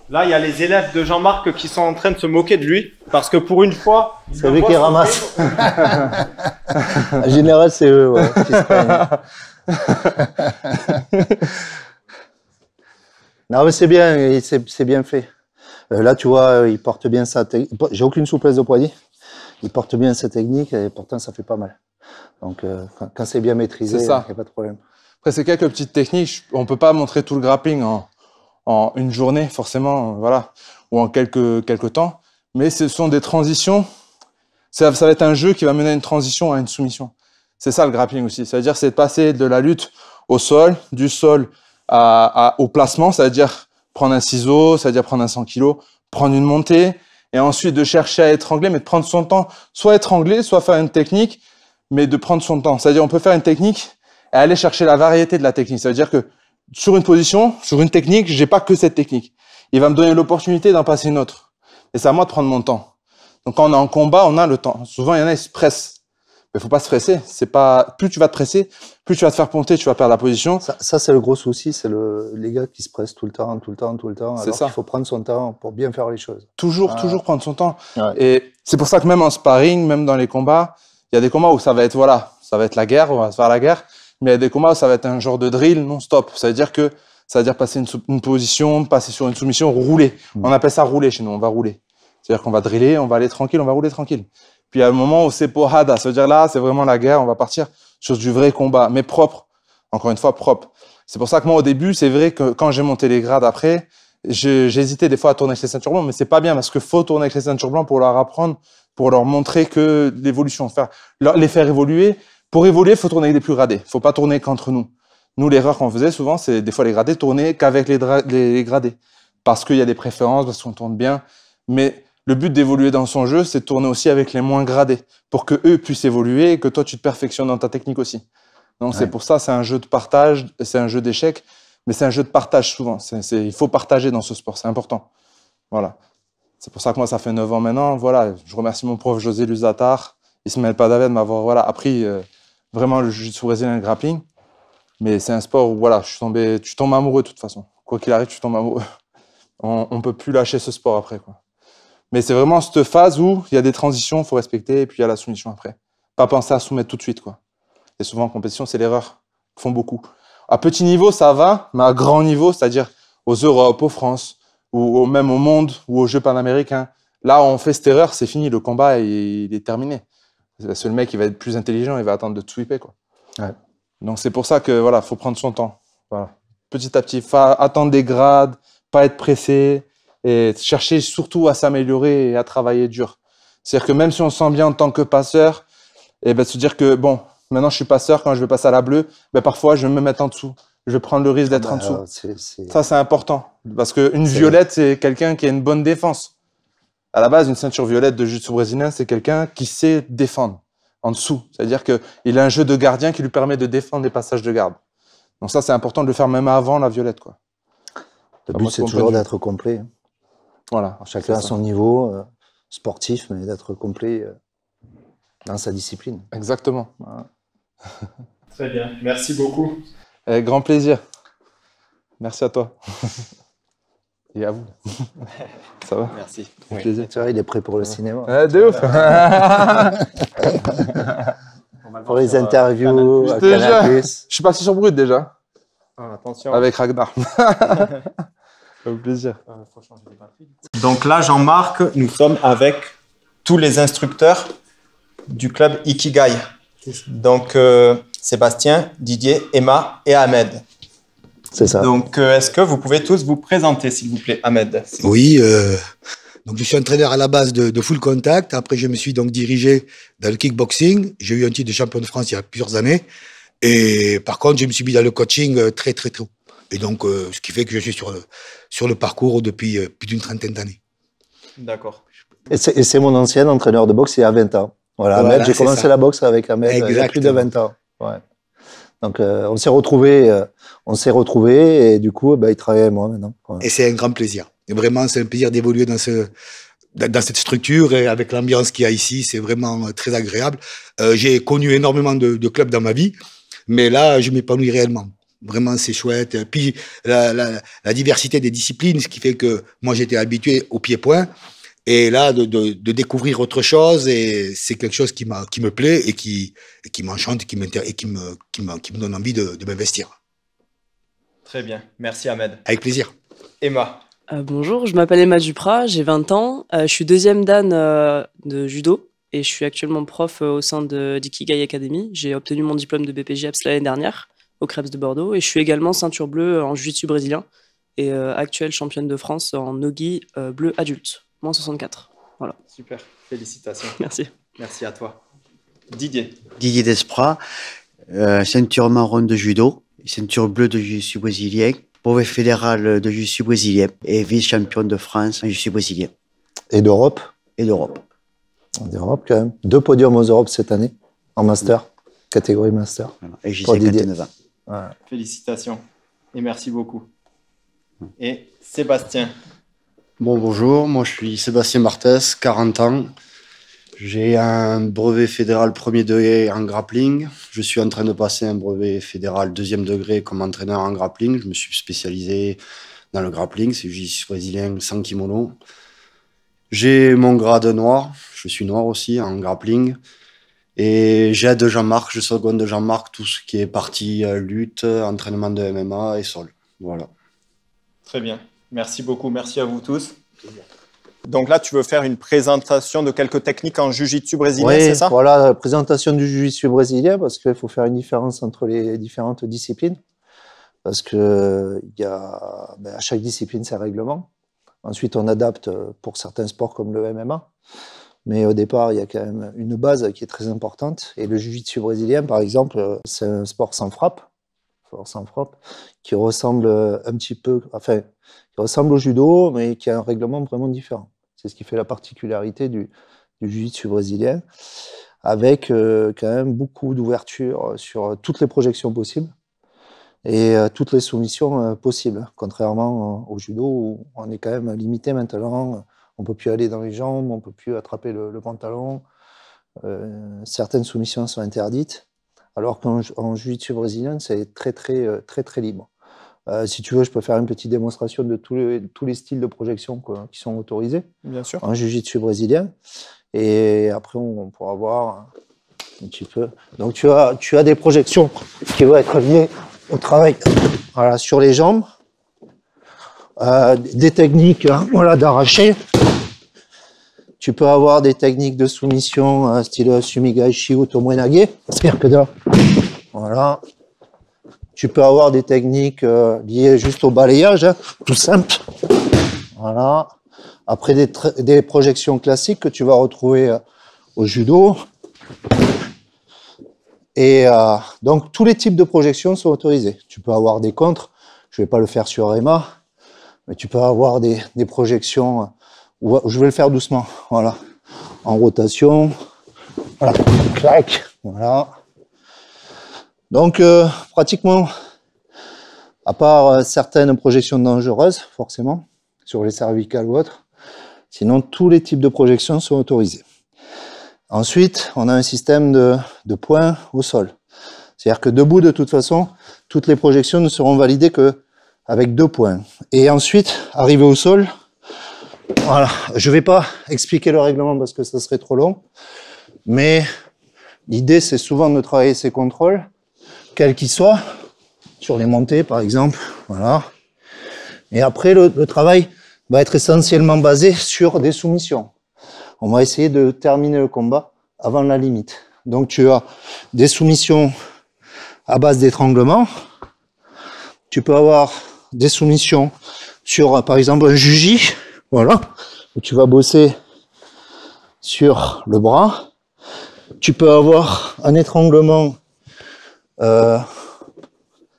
Là, il y a les élèves de Jean-Marc qui sont en train de se moquer de lui. Parce que pour une fois... C'est lui qui ramasse. En général, c'est eux, ouais, qui se plaignent. Non, mais c'est bien, c'est bien fait. Là, tu vois, il porte bien sa technique. J'ai aucune souplesse de poignet. Il porte bien sa technique et pourtant, ça fait pas mal. Donc, quand c'est bien maîtrisé, il n'y a pas de problème. Après, c'est quelques petites techniques. On peut pas montrer tout le grappling en une journée, forcément, voilà, ou en quelques temps. Mais ce sont des transitions. Ça va être un jeu qui va mener à une transition à une soumission. C'est ça le grappling aussi. C'est-à-dire, c'est de passer de la lutte au sol, du sol au placement, c'est-à-dire prendre un ciseau, c'est-à-dire prendre un 100 kg, prendre une montée, et ensuite de chercher à étrangler, mais de prendre son temps, soit étrangler, soit faire une technique, mais de prendre son temps. C'est-à-dire, on peut faire une technique et aller chercher la variété de la technique. Ça veut dire que sur une position, sur une technique, j'ai pas que cette technique. Il va me donner l'opportunité d'en passer une autre. Et c'est à moi de prendre mon temps. Donc, quand on est en combat, on a le temps. Souvent, il y en a, ils se pressent. Mais faut pas se presser. C'est pas, plus tu vas te presser, plus tu vas te faire ponter, tu vas perdre la position. Ça c'est le gros souci, c'est les gars qui se pressent tout le temps. C'est ça. Il faut prendre son temps pour bien faire les choses. Toujours prendre son temps. Ouais. Et c'est pour ça que même en sparring, même dans les combats, il y a des combats où ça va être, voilà, ça va être la guerre, on va se faire la guerre. Mais il y a des combats où ça va être un genre de drill non-stop. Ça veut dire passer une position, passer sur une soumission, rouler. On appelle ça rouler chez nous, on va rouler. C'est-à-dire qu'on va driller, on va aller tranquille, on va rouler tranquille. Puis il y a un moment où c'est pohada, ça veut dire là, c'est vraiment la guerre, on va partir sur du vrai combat, mais propre. Encore une fois, propre. C'est pour ça que moi, au début, c'est vrai que quand j'ai monté les grades après, j'hésitais des fois à tourner avec les ceintures blancs, mais c'est pas bien parce qu'il faut tourner avec les ceintures blancs pour leur apprendre, pour leur montrer que l'évolution, les faire évoluer, Pour évoluer, il faut tourner avec des plus gradés. Il ne faut pas tourner qu'entre nous. Nous, l'erreur qu'on faisait souvent, c'est des fois les gradés tourner qu'avec les gradés. Parce qu'il y a des préférences, parce qu'on tourne bien. Mais le but d'évoluer dans son jeu, c'est de tourner aussi avec les moins gradés. Pour qu'eux puissent évoluer et que toi, tu te perfectionnes dans ta technique aussi. Donc, c'est pour ça, c'est un jeu de partage, c'est un jeu d'échecs, mais c'est un jeu de partage souvent. Il faut partager dans ce sport, c'est important. Voilà. C'est pour ça que moi, ça fait 9 ans maintenant. Voilà. Je remercie mon prof José Luzatar, Ismaël Padavet de m'avoir appris vraiment le jiu-jitsu brésilien et le grappling. Mais c'est un sport où voilà, tu tombes amoureux de toute façon. Quoi qu'il arrive, tu tombes amoureux. On ne peut plus lâcher ce sport après, quoi. Mais c'est vraiment cette phase où il y a des transitions, il faut respecter, et puis il y a la soumission après. Pas penser à soumettre tout de suite, quoi. Et souvent en compétition, c'est l'erreur. Ils font beaucoup. À petit niveau, ça va, mais à grand niveau, c'est-à-dire aux Europes, aux France, ou même au monde, ou aux Jeux panaméricains, là, on fait cette erreur, c'est fini, le combat, il est terminé. C'est le mec qui va être plus intelligent, il va attendre de te sweeper, quoi. Ouais. Donc c'est pour ça que voilà, faut prendre son temps. Voilà. Petit à petit, attendre des grades, pas être pressé, et chercher surtout à s'améliorer et à travailler dur. C'est-à-dire que même si on se sent bien en tant que passeur, et ben se dire que bon, maintenant je suis passeur, quand je vais passer à la bleue, ben parfois je vais me mettre en dessous. Je vais prendre le risque d'être en dessous. Ça c'est important. Parce qu'une violette, c'est quelqu'un qui a une bonne défense. À la base, une ceinture violette de jiu-jitsu brésilien, c'est quelqu'un qui sait défendre en dessous. C'est-à-dire qu'il a un jeu de gardien qui lui permet de défendre les passages de garde. Donc ça, c'est important de le faire même avant la violette, quoi. Le but, c'est toujours d'être complet. Voilà. Alors, chacun à son niveau sportif, mais d'être complet dans sa discipline. Exactement. Voilà. Très bien. Merci beaucoup. Avec grand plaisir. Merci à toi. Et à vous. Ça va? Merci. Avec plaisir. Tu vois, il est prêt pour le cinéma. De ouf. Pour les interviews, Je suis parti sur Brut déjà. Ah, attention. Avec Ragnar. Avec plaisir. Donc là, Jean-Marc, nous sommes avec tous les instructeurs du club Ikigai. Donc Sébastien, Didier, Emma et Ahmed. C'est ça. Donc est-ce que vous pouvez tous vous présenter, s'il vous plaît, Ahmed? Oui, donc je suis entraîneur à la base de full contact. Après, je me suis donc dirigé dans le kickboxing. J'ai eu un titre de champion de France il y a plusieurs années. Et par contre, je me suis mis dans le coaching très tôt. Et donc, ce qui fait que je suis sur le parcours depuis plus d'une trentaine d'années. D'accord. Et c'est mon ancien entraîneur de boxe il y a 20 ans. Voilà, Ahmed, j'ai commencé la boxe avec Ahmed il y a plus de 20 ans. Ouais. Donc, on s'est retrouvés et du coup, il travaille avec moi maintenant. Ouais. Et c'est un grand plaisir. Et vraiment, c'est un plaisir d'évoluer dans cette structure et avec l'ambiance qu'il y a ici, c'est vraiment très agréable. J'ai connu énormément de clubs dans ma vie, mais là, je m'épanouis réellement. Vraiment, c'est chouette. Et puis, la diversité des disciplines, ce qui fait que moi, j'étais habitué au pied-point. Et là, de découvrir autre chose, et c'est quelque chose qui me plaît et qui m'enchante, qui me donne envie de m'investir. Très bien. Merci, Ahmed. Avec plaisir. Emma. Bonjour, je m'appelle Emma Duprat, j'ai 20 ans. Je suis deuxième dan de judo et je suis actuellement prof au sein d'Ikigai Academy. J'ai obtenu mon diplôme de BPJEPS l'année dernière au Krebs de Bordeaux et je suis également ceinture bleue en jiu-jitsu brésilien et actuelle championne de France en nogi bleu adulte, moins 64. Voilà. Super, félicitations. Merci. Merci à toi. Didier. Didier Desprats, ceinture marron de judo, ceinture bleue de jiu-jitsu brésilien, brevet fédéral de jiu-jitsu brésilien et vice-champion de France en jiu-jitsu brésilien. Et d'Europe. Et d'Europe. D'Europe quand même. 2 podiums aux Europes cette année, en master, catégorie master. Voilà. Et j'ai 59 ans. Ouais. Félicitations et merci beaucoup. Et Sébastien. Bonjour, moi je suis Sébastien Martès, 40 ans. J'ai un brevet fédéral premier degré en grappling. Je suis en train de passer un brevet fédéral deuxième degré comme entraîneur en grappling. Je me suis spécialisé dans le grappling, c'est jiu-jitsu brésilien sans kimono. J'ai mon grade noir, je suis noir aussi en grappling. Et j'aide Jean-Marc, je seconde Jean-Marc tout ce qui est partie lutte, entraînement de MMA et sol. Voilà. Très bien, merci beaucoup, merci à vous tous. Donc là, tu veux faire une présentation de quelques techniques en jiu-jitsu brésilien, oui, c'est ça? Voilà, la présentation du jiu-jitsu brésilien, parce qu'il faut faire une différence entre les différentes disciplines. Parce que à chaque discipline, c'est un règlement. Ensuite, on adapte pour certains sports comme le MMA. Mais au départ, il y a quand même une base qui est très importante. Et le jiu-jitsu brésilien, par exemple, c'est un sport sans frappe, qui ressemble un petit peu, enfin, qui ressemble au judo, mais qui a un règlement vraiment différent. C'est ce qui fait la particularité du jiu-jitsu brésilien, avec quand même beaucoup d'ouverture sur toutes les projections possibles et toutes les soumissions possibles, contrairement au judo où on est quand même limité maintenant. On ne peut plus aller dans les jambes, on ne peut plus attraper le pantalon. Certaines soumissions sont interdites, alors qu'en jiu-jitsu brésilien, c'est très libre. Si tu veux, je peux faire une petite démonstration de tous les styles de projection qui sont autorisés. Bien sûr. En jiu-jitsu brésilien. Et après, on pourra voir un petit peu. Donc, tu as des projections qui vont être liées au travail, voilà, sur les jambes. Des techniques, voilà, d'arracher. Tu peux avoir des techniques de soumission style Sumigaishi ou Tomoe-nage. C'est-à-dire que là, voilà. Tu peux avoir des techniques liées juste au balayage, tout simple. Voilà. Après, des projections classiques que tu vas retrouver au judo. Et donc, tous les types de projections sont autorisés. Tu peux avoir des contres. Je ne vais pas le faire sur Emma, mais tu peux avoir des projections. Je vais le faire doucement, voilà, en rotation, voilà, clac, voilà. Donc, pratiquement, à part certaines projections dangereuses, forcément, sur les cervicales ou autres, sinon, tous les types de projections sont autorisés. Ensuite, on a un système de points au sol. C'est-à-dire que debout, de toute façon, toutes les projections ne seront validées qu'avec 2 points. Et ensuite, arrivé au sol, voilà, je ne vais pas expliquer le règlement parce que ça serait trop long, mais l'idée c'est souvent de travailler ces contrôles, quels qu'ils soient, sur les montées par exemple, voilà. Et après le travail va être essentiellement basé sur des soumissions. On va essayer de terminer le combat avant la limite. Donc tu as des soumissions à base d'étranglement, tu peux avoir des soumissions sur par exemple un juji. Voilà, où tu vas bosser sur le bras. Tu peux avoir un étranglement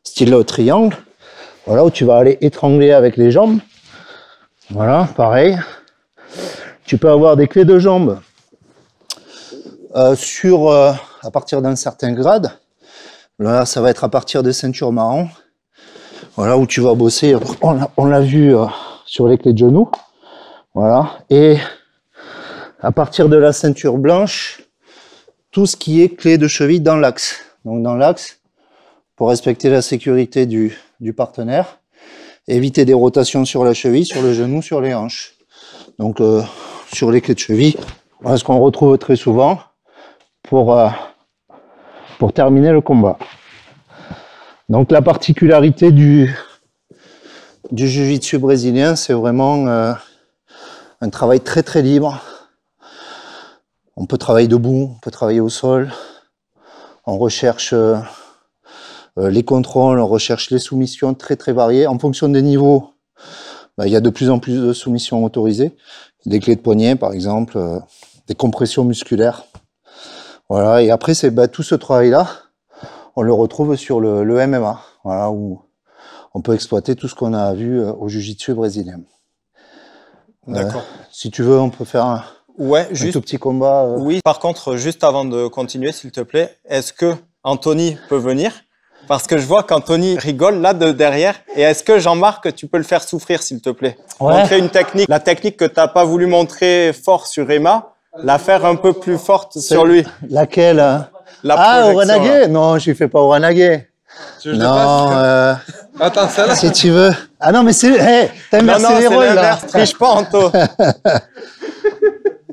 style triangle, voilà, où tu vas aller étrangler avec les jambes. Voilà, pareil. Tu peux avoir des clés de jambes à partir d'un certain grade. Là, ça va être à partir des ceintures marron. Voilà, où tu vas bosser, on l'a vu sur les clés de genoux. Voilà, et à partir de la ceinture blanche, tout ce qui est clé de cheville dans l'axe. Donc dans l'axe, pour respecter la sécurité du partenaire, éviter des rotations sur la cheville, sur le genou, sur les hanches. Donc sur les clés de cheville, voilà ce qu'on retrouve très souvent pour terminer le combat. Donc la particularité du jiu-jitsu brésilien, c'est vraiment un travail très libre. On peut travailler debout, on peut travailler au sol. On recherche les contrôles, on recherche les soumissions très variées. En fonction des niveaux, il y a de plus en plus de soumissions autorisées. Des clés de poignet, par exemple, des compressions musculaires. Voilà. Et après, c'est tout ce travail-là, on le retrouve sur le MMA, voilà, où on peut exploiter tout ce qu'on a vu au jiu-jitsu brésilien. D'accord. Si tu veux, on peut faire un tout petit combat. Oui, par contre, juste avant de continuer, s'il te plaît, est-ce que Anthony peut venir? Parce que je vois qu'Anthony rigole là de derrière. Et est-ce que Jean-Marc, tu peux le faire souffrir, s'il te plaît? Ouais. Montrer une technique. La technique que tu n'as pas voulu montrer fort sur Emma, la faire un peu plus forte sur lui. Laquelle? Oranage? Non, je ne fais pas Oranage. Non, attends, celle-là. Si tu veux. Ah non, mais c'est. Hey, t'as inversé les rôles là. Triche pas, Anto.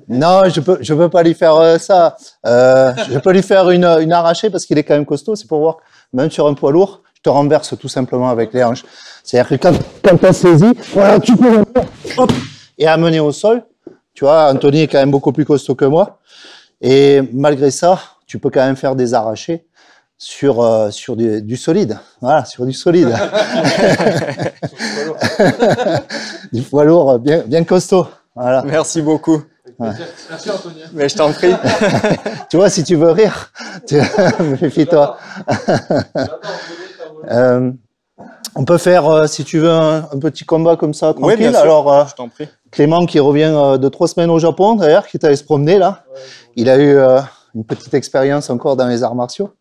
Non, je peux pas lui faire ça. Je peux lui faire une arrachée parce qu'il est quand même costaud. C'est pour voir, même sur un poids lourd, je te renverse tout simplement avec les hanches. C'est-à-dire que quand tu as saisi, voilà, tu peux hop, et amener au sol. Tu vois, Anthony est quand même beaucoup plus costaud que moi. Et malgré ça, tu peux quand même faire des arrachés sur du solide. Voilà, sur du solide. Du poids lourd bien costaud. Voilà. Merci beaucoup. Ouais. Merci Anthony. Mais je t'en prie. Tu vois, si tu veux rire, méfie-toi. On peut faire, si tu veux, un petit combat comme ça, tranquille. Oui, bien sûr. Alors, Je t'en prie. Clément qui revient de 3 semaines au Japon, d'ailleurs, qui est allé se promener là. Ouais. Il a eu une petite expérience encore dans les arts martiaux.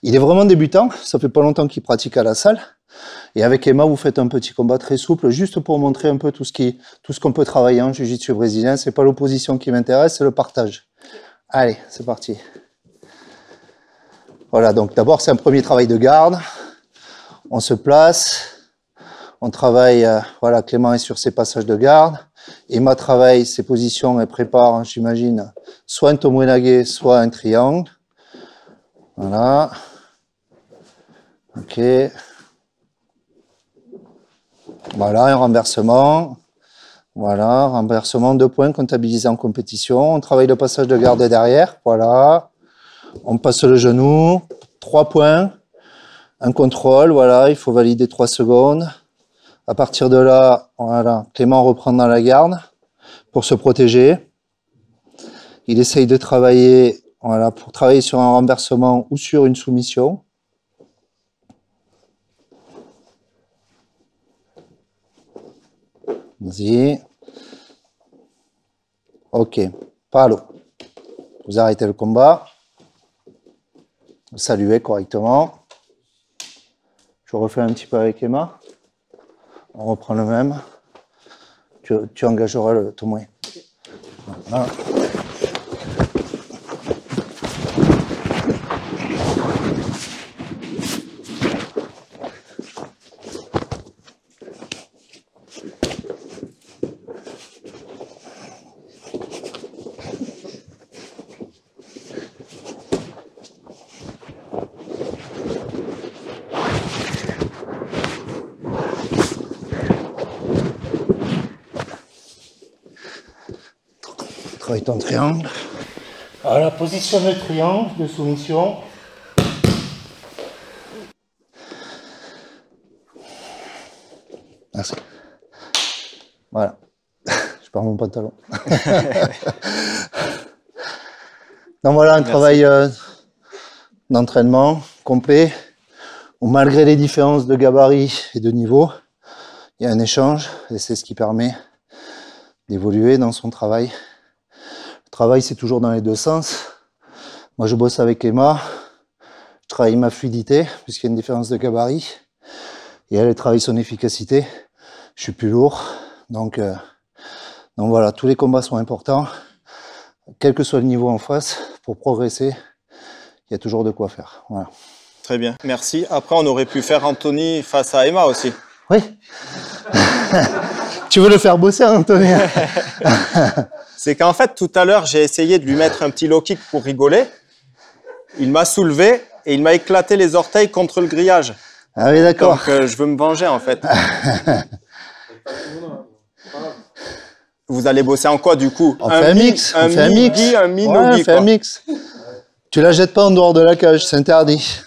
Il est vraiment débutant, ça fait pas longtemps qu'il pratique à la salle. Et avec Emma, vous faites un petit combat très souple, juste pour montrer un peu tout ce qu'on peut travailler en jiu-jitsu brésilien. C'est pas l'opposition qui m'intéresse, c'est le partage. Allez, c'est parti. Voilà, donc d'abord c'est un premier travail de garde. On se place, on travaille, voilà, Clément est sur ses passages de garde. Emma travaille ses positions et prépare, j'imagine, soit un tomoe-nage, soit un triangle. Voilà. Ok. Voilà, un renversement. Voilà, renversement, 2 points comptabilisés en compétition. On travaille le passage de garde derrière. Voilà. On passe le genou. 3 points. Un contrôle. Voilà, il faut valider 3 secondes. À partir de là, voilà, Clément reprend dans la garde pour se protéger. Il essaye de travailler, voilà, pour travailler sur un renversement ou sur une soumission. Vas-y. Ok. Palo. Vous arrêtez le combat. Vous saluez correctement. Je refais un petit peu avec Emma. On reprend le même. Tu engageras le tomoe. Voilà. Travaille ton triangle. Voilà, position de triangle, de soumission. Merci. Voilà. Je perds mon pantalon. Donc voilà, un travail d'entraînement complet, où malgré les différences de gabarit et de niveau, il y a un échange, et c'est ce qui permet d'évoluer dans son travail. Le travail, c'est toujours dans les deux sens. Moi, je bosse avec Emma, je travaille ma fluidité, puisqu'il y a une différence de gabarit, et elle travaille son efficacité. Je suis plus lourd, donc voilà, tous les combats sont importants, quel que soit le niveau en face, pour progresser, il y a toujours de quoi faire. Voilà. Très bien, merci. Après, on aurait pu faire Anthony face à Emma aussi. Oui. Tu veux le faire bosser, Anthony? C'est qu'en fait, tout à l'heure, j'ai essayé de lui mettre un petit low kick pour rigoler. Il m'a soulevé et il m'a éclaté les orteils contre le grillage. Ah oui, d'accord. Donc, je veux me venger, en fait. Vous allez bosser en quoi, du coup? On fait un mix. Un mi-gi, un mi-no-gi. On fait un mix. Tu la jettes pas en dehors de la cage, c'est interdit.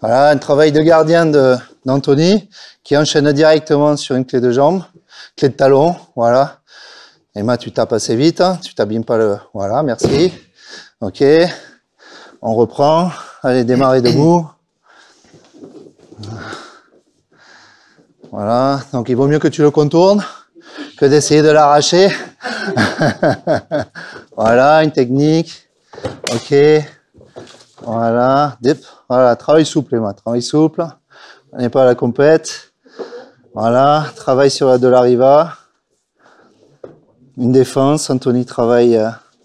Voilà, un travail de gardien d'Anthony qui enchaîne directement sur une clé de jambe, clé de talon, voilà. Emma, tu tapes assez vite, hein, tu t'abîmes pas le... Voilà, merci. Ok, on reprend. Allez, démarrer debout. Voilà, donc il vaut mieux que tu le contournes que d'essayer de l'arracher. Voilà, une technique. Ok. Voilà, dip. Voilà, travail souple, Emma, travail souple. On n'est pas à la compète. Voilà, travail sur la de l'arriva. Une défense, Anthony travaille,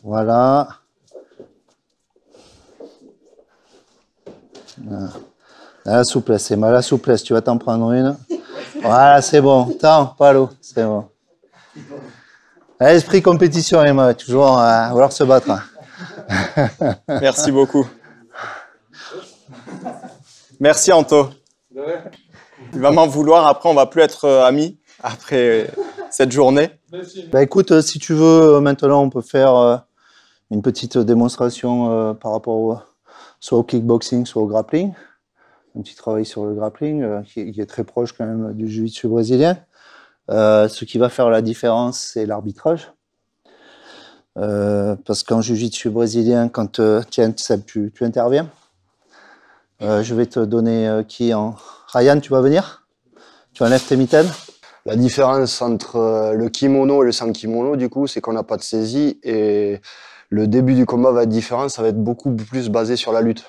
voilà. La souplesse, Emma, la souplesse, tu vas t'en prendre une. Voilà, c'est bon. Tant, pas l'eau, c'est bon. Esprit compétition, Emma, toujours vouloir se battre. Merci beaucoup. Merci Anto. Il va m'en vouloir, après on va plus être amis après cette journée. Bah écoute, si tu veux, maintenant on peut faire une petite démonstration par rapport soit au kickboxing, soit au grappling. un petit travail sur le grappling qui est très proche quand même du jiu-jitsu brésilien. Ce qui va faire la différence, c'est l'arbitrage. Parce qu'en jiu-jitsu brésilien, quand tiens, Seb, tu interviens, je vais te donner qui en... Ryan, tu vas venir? Tu enlèves tes mitaines? La différence entre le kimono et le sans kimono, du coup, c'est qu'on n'a pas de saisie et le début du combat va être différent, ça va être beaucoup plus basé sur la lutte.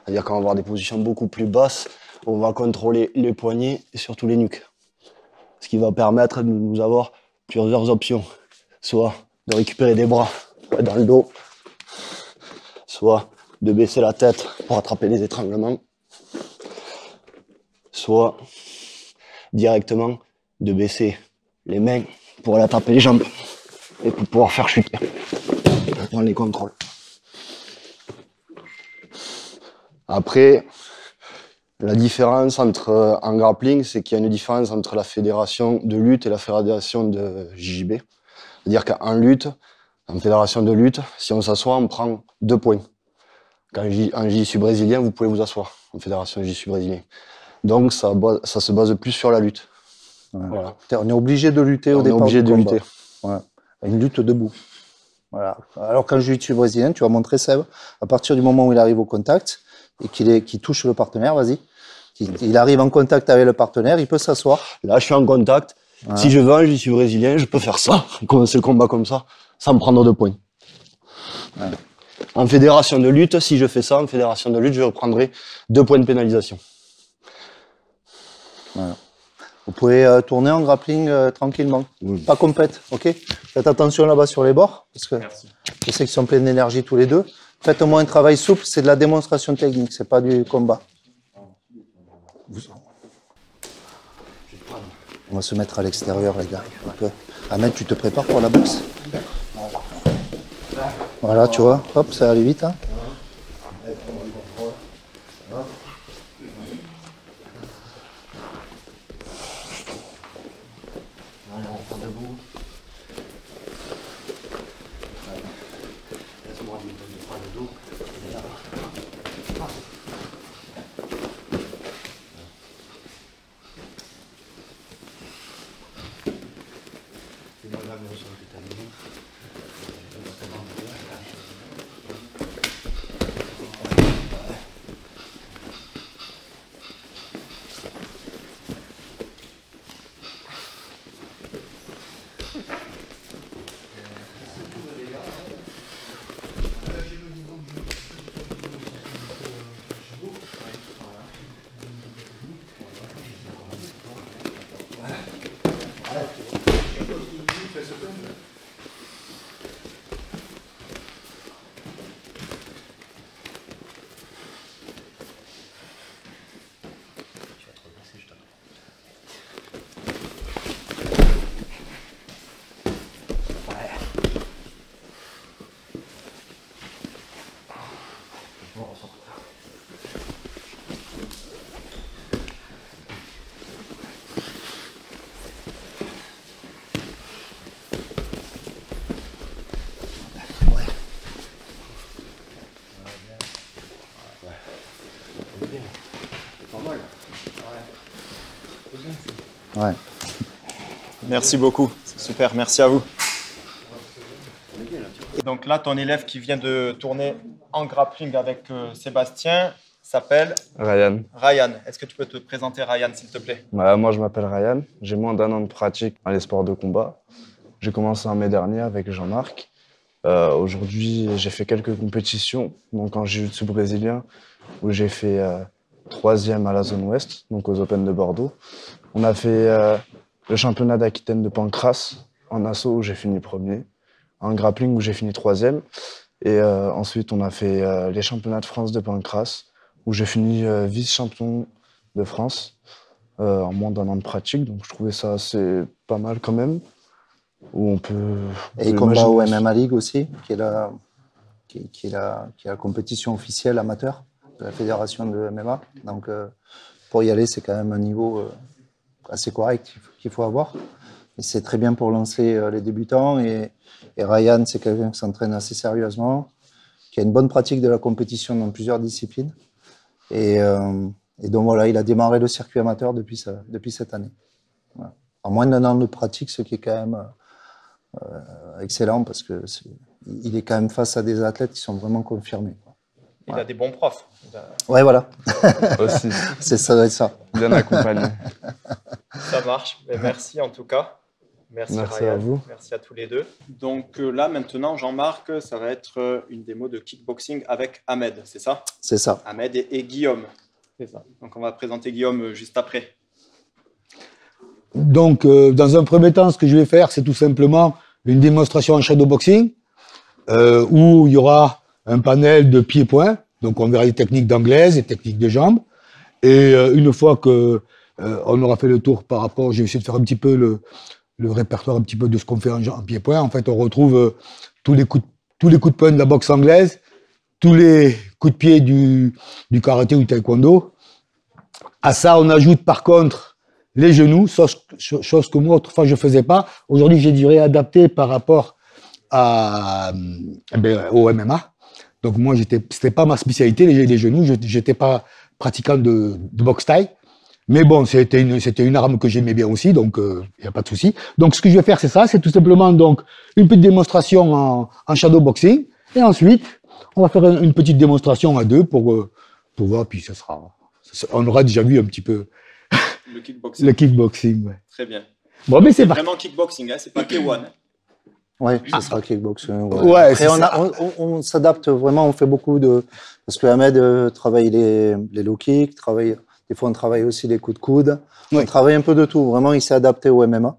C'est-à-dire qu'on va avoir des positions beaucoup plus basses, on va contrôler les poignets et surtout les nuques. Ce qui va permettre de nous avoir plusieurs options. Soit de récupérer des bras dans le dos, soit de baisser la tête pour attraper les étranglements, soit directement de baisser les mains pour aller attraper les jambes et pour pouvoir faire chuter, pour prendre les contrôles. Après, la différence en grappling, c'est qu'il y a une différence entre la fédération de lutte et la fédération de JJB. C'est-à-dire qu'en lutte, en fédération de lutte, si on s'assoit, on prend 2 points. En jiu-jitsu brésilien, vous pouvez vous asseoir en fédération de jiu-jitsu brésilien. Donc ça se base plus sur la lutte. Ouais. Voilà. On est obligé de lutter au départ. On est obligé de lutter. Ouais. Une lutte debout. Voilà. Alors qu'en jiu-jitsu brésilien, tu vas montrer Seb, à partir du moment où il arrive au contact et qu'il touche le partenaire, vas-y. Il arrive en contact avec le partenaire, il peut s'asseoir. Là, je suis en contact. Ouais. Si je veux en jiu-jitsu brésilien, je peux faire ça, commencer le combat comme ça, sans me prendre 2 points. Ouais. En fédération de lutte, si je fais ça, en fédération de lutte, je reprendrai 2 points de pénalisation. Voilà. Vous pouvez tourner en grappling tranquillement, pas compète, ok? Faites attention là-bas sur les bords, parce que je sais qu'ils sont pleins d'énergie tous les deux. Faites au moins un travail souple, c'est de la démonstration technique, c'est pas du combat. On va se mettre à l'extérieur, les gars. Ahmed, tu te prépares pour la boxe? Voilà, tu vois, hop, ça va aller vite. Hein. Ouais. Merci beaucoup, c'est super, merci à vous. Donc là, ton élève qui vient de tourner en grappling avec Sébastien s'appelle Ryan. Ryan. Est-ce que tu peux te présenter, Ryan, s'il te plaît? Moi, je m'appelle Ryan. J'ai moins d'1 an de pratique dans les sports de combat. J'ai commencé en mai dernier avec Jean-Marc. Aujourd'hui, j'ai fait quelques compétitions, donc en jiu-jitsu brésilien, où j'ai fait 3e à la zone ouest, donc aux Open de Bordeaux. On a fait le championnat d'Aquitaine de Pancrace en assaut où j'ai fini 1er, en grappling où j'ai fini 3e, et ensuite on a fait les championnats de France de Pancrace où j'ai fini vice-champion de France en moins d'1 an de pratique, donc je trouvais ça assez pas mal quand même. Où on peut. Et combat au MMA League aussi, qui est la compétition officielle amateur de la fédération de MMA. Donc pour y aller, c'est quand même un niveau assez correct qu'il faut avoir. Et c'est très bien pour lancer les débutants. Et Ryan, c'est quelqu'un qui s'entraîne assez sérieusement, qui a une bonne pratique de la compétition dans plusieurs disciplines. Et Et donc voilà, il a démarré le circuit amateur depuis cette année. Voilà. En moins d'1 an de pratique, ce qui est quand même excellent parce que il est quand même face à des athlètes qui sont vraiment confirmés. Il a des bons profs. Ouais, voilà. Aussi. Ça doit être ça. Bien accompagné. Ça marche. Mais merci en tout cas. Merci Ryan. À vous. Merci à tous les deux. Donc là, maintenant, Jean-Marc, ça va être une démo de kickboxing avec Ahmed, c'est ça? C'est ça. Ahmed et Guillaume. C'est ça. Donc on va présenter Guillaume juste après. Donc, dans un premier temps, ce que je vais faire, c'est tout simplement une démonstration en shadowboxing où il y aura un panel de pieds-points. Donc, on verra les techniques d'anglaise, les techniques de jambes. Et une fois que on aura fait le tour par rapport, je vais essayer de faire un petit peu le répertoire un petit peu de ce qu'on fait en pieds-points. En fait, on retrouve tous les coups de poing de la boxe anglaise, tous les coups de pied du karaté ou du taekwondo. À ça, on ajoute par contre les genoux, chose que moi autrefois je faisais pas. Aujourd'hui, j'ai dû réadapter par rapport au MMA. Donc moi, c'était pas ma spécialité, les genoux. J'étais pas pratiquant de boxe thaï. Mais bon, c'était une arme que j'aimais bien aussi, donc il n'y a pas de souci. Donc ce que je vais faire, c'est ça, c'est tout simplement donc une petite démonstration en shadowboxing, et ensuite on va faire une petite démonstration à deux pour voir, puis on aura déjà vu un petit peu le kickboxing. Le kickboxing, ouais. Très bien. Bon, mais c'est vraiment kickboxing, hein, c'est pas K1. Hein. Ouais, ce sera kickboxing. Ouais, après, on s'adapte vraiment, on fait beaucoup de... Parce que Ahmed travaille les low kicks, des fois on travaille aussi les coups de coude. Oui. On travaille un peu de tout. Vraiment, il s'est adapté au MMA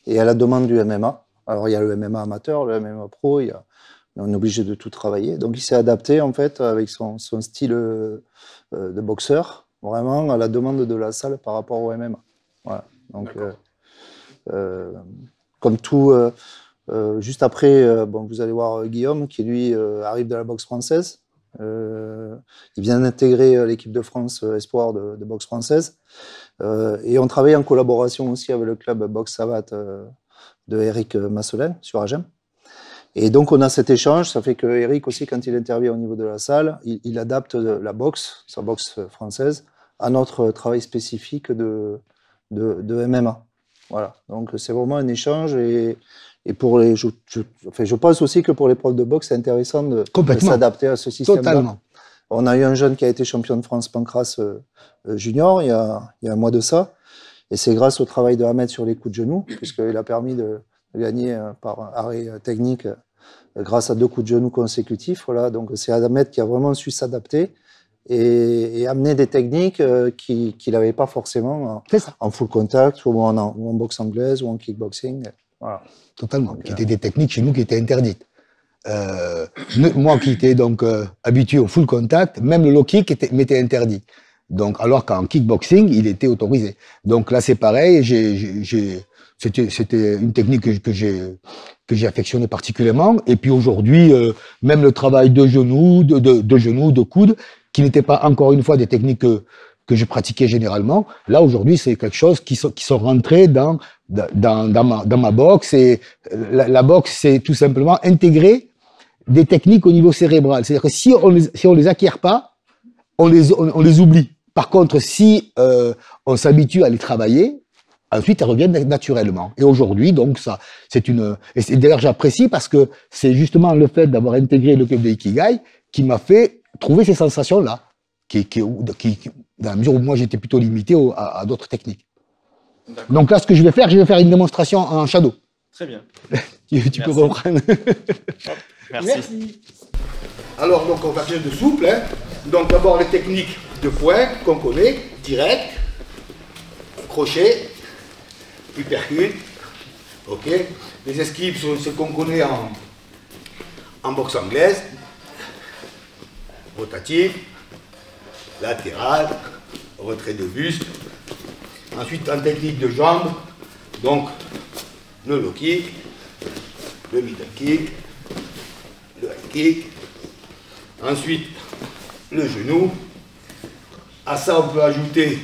et à la demande du MMA. Alors, il y a le MMA amateur, le MMA pro, on est obligé de tout travailler. Donc, il s'est adapté, en fait, avec son style de boxeur, vraiment à la demande de la salle par rapport au MMA. Voilà. Donc, comme tout... juste après, bon, vous allez voir Guillaume qui lui arrive de la boxe française. Il vient d'intégrer l'équipe de France espoir de boxe française. Et on travaille en collaboration aussi avec le club Boxe Savate de Eric Masselin sur Agen. Et donc on a cet échange, ça fait que Eric aussi, quand il intervient au niveau de la salle, il adapte la boxe, sa boxe française, à notre travail spécifique de MMA. Voilà, donc c'est vraiment un échange et pour je pense aussi que pour les profs de boxe, c'est intéressant de s'adapter à ce système-là. Totalement. On a eu un jeune qui a été champion de France Pancras junior il y a un mois de ça, et c'est grâce au travail de Ahmed sur les coups de genoux, puisqu'il a permis de gagner par arrêt technique grâce à 2 coups de genoux consécutifs. Voilà, donc c'est Ahmed qui a vraiment su s'adapter et amener des techniques qu'il n'avait pas forcément en full contact ou en boxe anglaise ou en kickboxing. Voilà. Totalement. Qui étaient des techniques chez nous qui étaient interdites. Moi qui étais donc habitué au full contact, même le low kick m'était interdit. Donc, alors qu'en kickboxing, il était autorisé. Donc là, c'est pareil. C'était une technique que j'ai affectionnée particulièrement. Et puis aujourd'hui, même le travail de genoux, de coudes, qui n'étaient pas encore une fois des techniques que je pratiquais généralement. Là, aujourd'hui, c'est quelque chose qui sont rentrés dans ma boxe. Et la boxe, c'est tout simplement intégrer des techniques au niveau cérébral. C'est-à-dire que si on les acquiert pas, on les oublie. Par contre, si on s'habitue à les travailler, ensuite, elles reviennent naturellement. Et aujourd'hui, donc, ça, et d'ailleurs, j'apprécie parce que c'est justement le fait d'avoir intégré le club de Ikigai qui m'a fait trouver ces sensations-là, dans la mesure où moi, j'étais plutôt limité à d'autres techniques. Donc là, ce que je vais faire une démonstration en shadow. Très bien. tu peux reprendre. Merci. Alors, donc, on va faire de souple. Hein. Donc, d'abord, les techniques de poing qu'on connaît, direct, crochet, uppercut, ok. Les esquives sont ce qu'on connaît en boxe anglaise, rotative, latéral, retrait de buste. Ensuite, en technique de jambes, donc le low kick, le middle kick, le high kick. Ensuite, le genou. À ça, on peut ajouter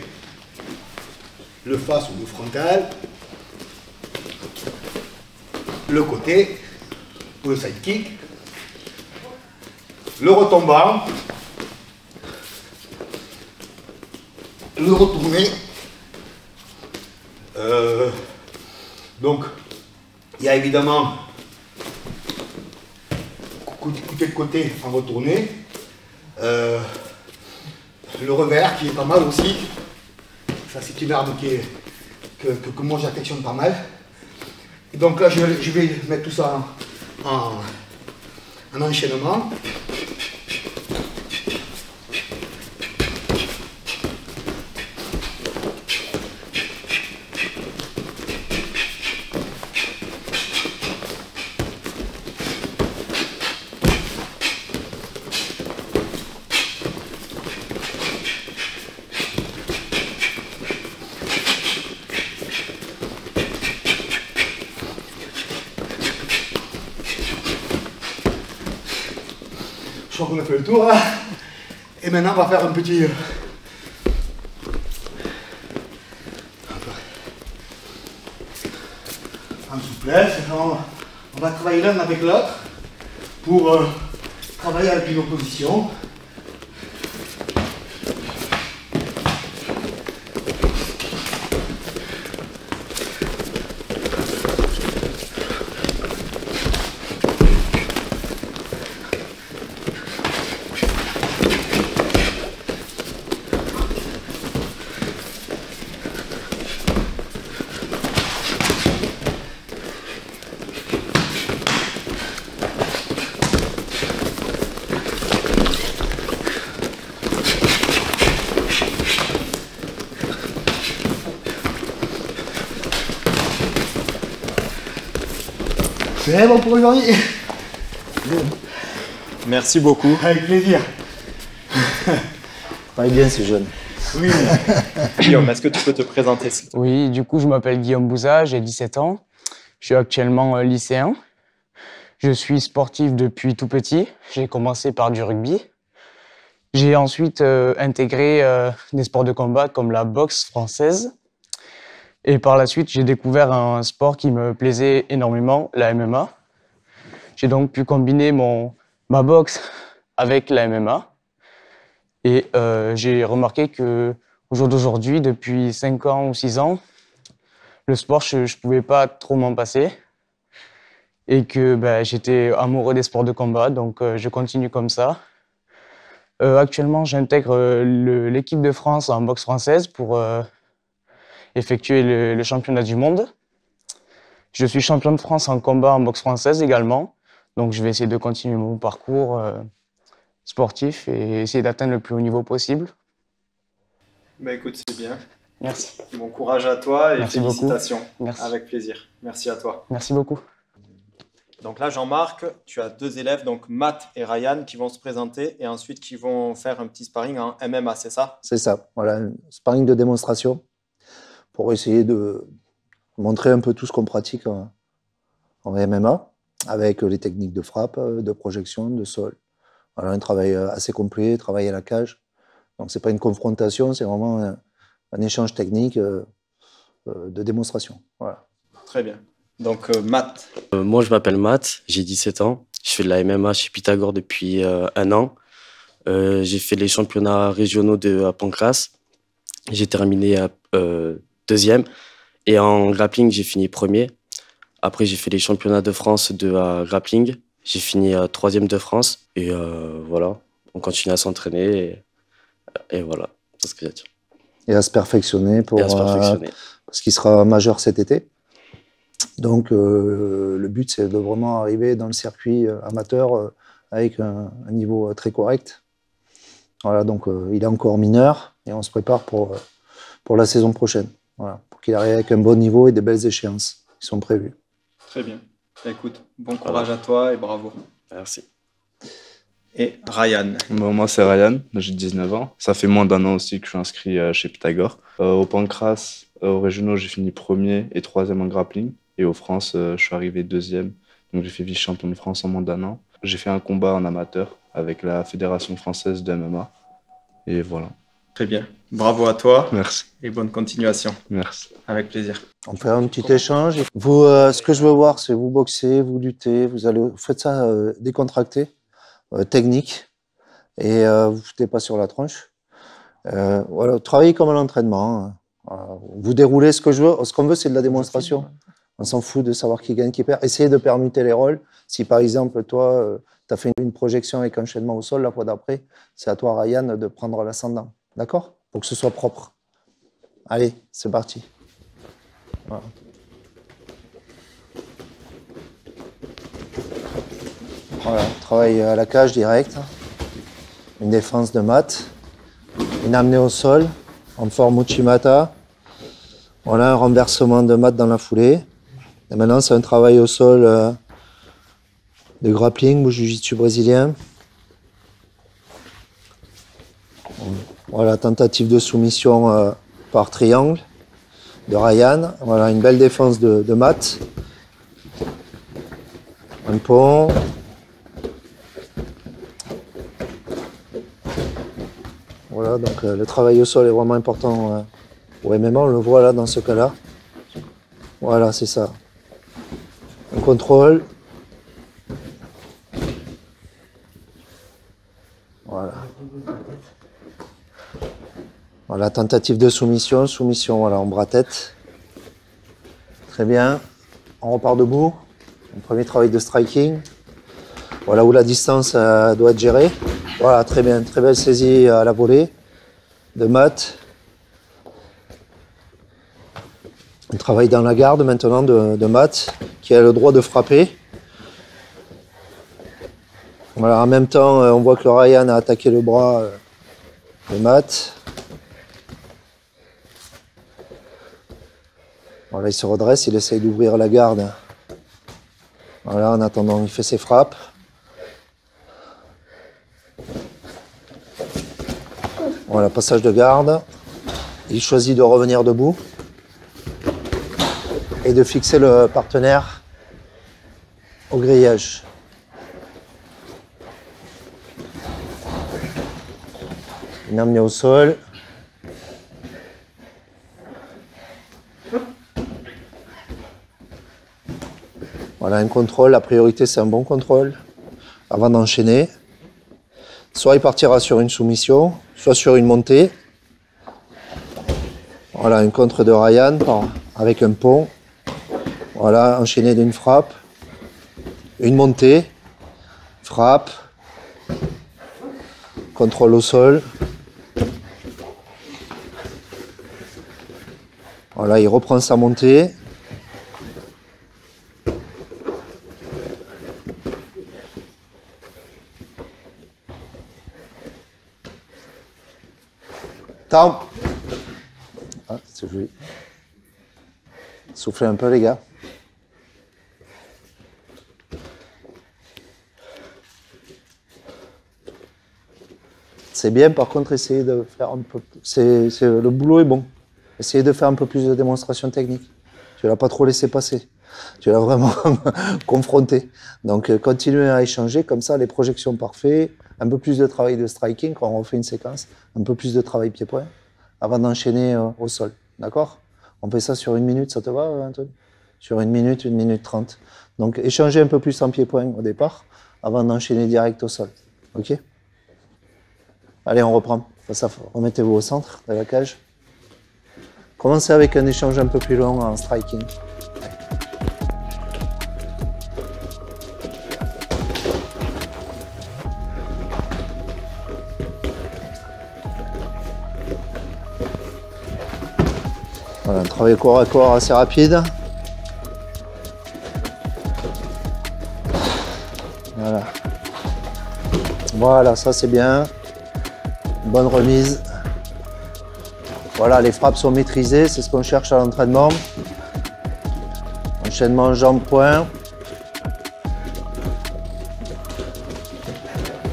le face ou le frontal, le côté, ou le side kick, le retombant, le retourner. Donc, il y a évidemment côté de côté en retourné. Le revers qui est pas mal aussi. Ça, c'est une arme que moi j'affectionne pas mal. Et donc là, je vais mettre tout ça en enchaînement. Je crois qu'on a fait le tour là. Et maintenant on va faire un petit... en souplesse. On va travailler l'un avec l'autre pour travailler avec une opposition. C'est bon pour aujourd'hui. Merci beaucoup. Avec plaisir. Travaille bien ces jeunes. Oui. Guillaume, est-ce que tu peux te présenter s'il te plaît? Oui, du coup, je m'appelle Guillaume Bouza, j'ai 17 ans. Je suis actuellement lycéen. Je suis sportif depuis tout petit. J'ai commencé par du rugby. J'ai ensuite intégré des sports de combat comme la boxe française. Et par la suite, j'ai découvert un sport qui me plaisait énormément, la MMA. J'ai donc pu combiner ma boxe avec la MMA. Et j'ai remarqué qu'au jour d'aujourd'hui, depuis 5 ans ou 6 ans, le sport, je ne pouvais pas trop m'en passer. Et que j'étais amoureux des sports de combat, donc je continue comme ça. Actuellement, j'intègre l'équipe de France en boxe française pour effectuer le championnat du monde. Je suis champion de France en combat en boxe française également. Donc je vais essayer de continuer mon parcours sportif et essayer d'atteindre le plus haut niveau possible. Bah écoute, c'est bien. Merci. Bon courage à toi et Merci félicitations. beaucoup. Merci. Avec plaisir. Merci à toi. Merci beaucoup. Donc là, Jean-Marc, tu as 2 élèves, donc Matt et Ryan, qui vont se présenter et ensuite qui vont faire un petit sparring en MMA, c'est ça? C'est ça, voilà, un sparring de démonstration pour essayer de montrer un peu tout ce qu'on pratique en MMA, avec les techniques de frappe, de projection, de sol. Voilà, un travail assez complet, travail à la cage. Donc c'est pas une confrontation, c'est vraiment un échange technique de démonstration. Voilà. Très bien. Donc Matt. Moi je m'appelle Matt, j'ai 17 ans. Je fais de la MMA chez Pythagore depuis 1 an. J'ai fait les championnats régionaux à Pancras. J'ai terminé 2e. Et en grappling, j'ai fini 1er. Après, j'ai fait les championnats de France de grappling. J'ai fini 3e de France. Et voilà, on continue à s'entraîner. Et voilà, c'est ce que j'ai à dire. Et à se perfectionner, parce qu'il sera majeur cet été. Donc le but, c'est de vraiment arriver dans le circuit amateur avec un niveau très correct. Voilà, donc il est encore mineur et on se prépare pour la saison prochaine. Voilà, pour qu'il arrive avec un bon niveau et des belles échéances qui sont prévues. Très bien. Écoute, bon courage à toi et bravo. Merci. Et Ryan. Moi, c'est Ryan, j'ai 19 ans. Ça fait moins d'1 an aussi que je suis inscrit chez Pythagore. Au Pancras, au régionaux, j'ai fini 1er et 3e en grappling. Et aux France, je suis arrivé 2e. Donc j'ai fait vice-champion de France en moins d'1 an. J'ai fait un combat en amateur avec la Fédération française de MMA. Et voilà. Très bien. Bravo à toi. Merci. Et bonne continuation. Merci. Avec plaisir. On fait un petit échange. Vous, ce que je veux voir, c'est vous boxez, vous luttez, vous faites ça décontracté, technique, et vous ne foutez pas sur la tronche. Voilà, travaillez comme à l'entraînement. Vous déroulez ce qu'on veut, c'est de la démonstration. On s'en fout de savoir qui gagne, qui perd. Essayez de permuter les rôles. Si par exemple, toi, tu as fait une projection avec enchaînement au sol, la fois d'après, c'est à toi, Ryan, de prendre l'ascendant. D'accord? Pour que ce soit propre. Allez, c'est parti. Voilà. Voilà, travail à la cage direct. Une défense de mat. Une amenée au sol en forme Uchimata. Voilà, un renversement de mat dans la foulée. Et maintenant, c'est un travail au sol de grappling ou jiu-jitsu brésilien. Voilà, tentative de soumission par triangle de Ryan. Voilà, une belle défense de mat. Un pont. Voilà, donc le travail au sol est vraiment important pour MMA, on le voit là dans ce cas-là. Voilà, c'est ça. Un contrôle. Voilà. Voilà, tentative de soumission, voilà, en bras-tête. Très bien. On repart debout. Un premier travail de striking. Voilà où la distance doit être gérée. Voilà, très bien. Très belle saisie à la volée de mat. On travaille dans la garde maintenant de mat qui a le droit de frapper. Voilà, en même temps, on voit que Ryan a attaqué le bras de mat. Voilà, il se redresse, il essaye d'ouvrir la garde. Voilà, en attendant, il fait ses frappes. Voilà, passage de garde. Il choisit de revenir debout et de fixer le partenaire au grillage. Une amenée au sol. Voilà, un contrôle. La priorité, c'est un bon contrôle avant d'enchaîner. Soit il partira sur une soumission, soit sur une montée. Voilà, une contre de Ryan avec un pont. Voilà, enchaîné d'une frappe. Une montée. Frappe. Contrôle au sol. Voilà, il reprend sa montée. Temps. Ah, c'est joli. Soufflez un peu, les gars. C'est bien, par contre, essayez de faire un peu plus. Le boulot est bon. Essayez de faire un peu plus de démonstration technique. Tu ne l'as pas trop laissé passer. Tu l'as vraiment confronté. Donc, continuez à échanger. Comme ça, les projections parfaites. Un peu plus de travail de striking quand on refait une séquence. Un peu plus de travail pied-point avant d'enchaîner au sol. D'accord? On fait ça sur 1 minute. Ça te va, Antoine? Sur 1 minute, 1 minute 30. Donc, échangez un peu plus en pied-point au départ avant d'enchaîner direct au sol. OK? Allez, on reprend. Ça, remettez-vous au centre de la cage. Commencez avec un échange un peu plus long en striking. Voilà, un travail corps à corps assez rapide. Voilà. Voilà, ça c'est bien. Bonne remise. Voilà, les frappes sont maîtrisées, c'est ce qu'on cherche à l'entraînement. Enchaînement jambe-poing.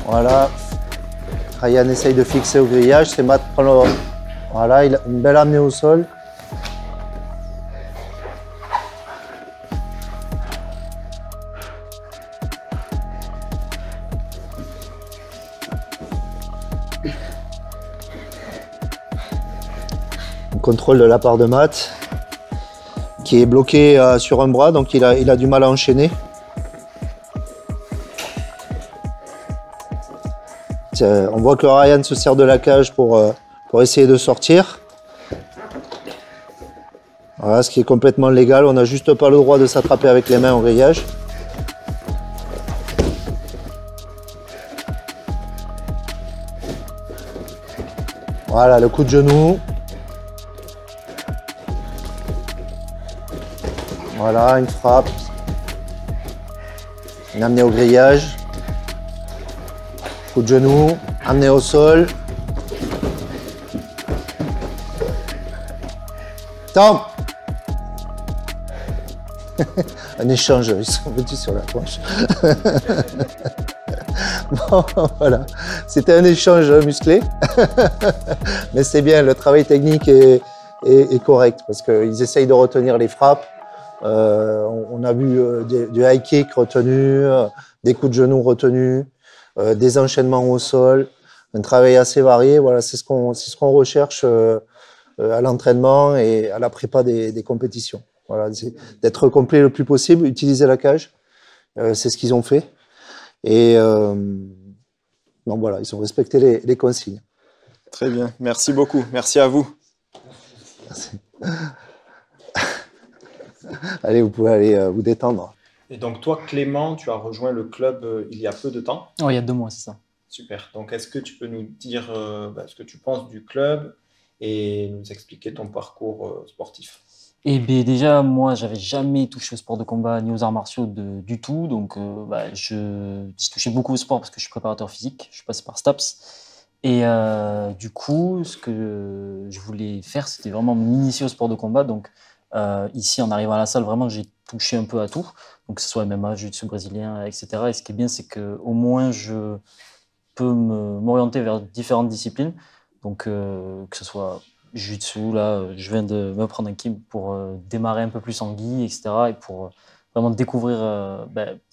Voilà. Ryan essaye de fixer au grillage, c'est Matt prend le... Voilà, il a une belle amenée au sol. Contrôle de la part de Matt qui est bloqué sur un bras, donc il a du mal à enchaîner. On voit que Ryan se sert de la cage pour pour essayer de sortir. Voilà, ce qui est complètement légal. On n'a juste pas le droit de s'attraper avec les mains au grillage. Voilà, le coup de genou. Voilà, une frappe. Une amenée au grillage. Coup de genou, amené au sol. Temps. Un échange, ils sont venus sur la planche. Bon, voilà, c'était un échange musclé. Mais c'est bien, le travail technique est correct parce qu'ils essayent de retenir les frappes. On a vu du high kick retenu, des coups de genoux retenus, des enchaînements au sol, un travail assez varié. Voilà, c'est ce qu'on recherche à l'entraînement et à la prépa des compétitions. Voilà, d'être complet le plus possible, utiliser la cage, c'est ce qu'ils ont fait. Et donc voilà, ils ont respecté les consignes. Très bien, merci beaucoup, merci à vous. Merci. Allez, vous pouvez aller vous détendre. Et donc toi, Clément, tu as rejoint le club il y a peu de temps. Oh, il y a 2 mois, c'est ça. Super, donc est-ce que tu peux nous dire ce que tu penses du club et nous expliquer ton parcours sportif? Et bien déjà, moi, j'avais jamais touché au sport de combat ni aux arts martiaux du tout. Donc, je touchais beaucoup au sport parce que je suis préparateur physique. Je suis passé par STAPS. Et du coup, ce que je voulais faire, c'était vraiment m'initier au sport de combat. Donc, ici, en arrivant à la salle, vraiment, j'ai touché un peu à tout. Donc, que ce soit MMA, jiu-jitsu brésilien, etc. Et ce qui est bien, c'est qu'au moins, je peux m'orienter vers différentes disciplines. Donc, que ce soit jiu-jitsu, là, je viens de me prendre un kim pour démarrer un peu plus en gi, etc. Et pour vraiment découvrir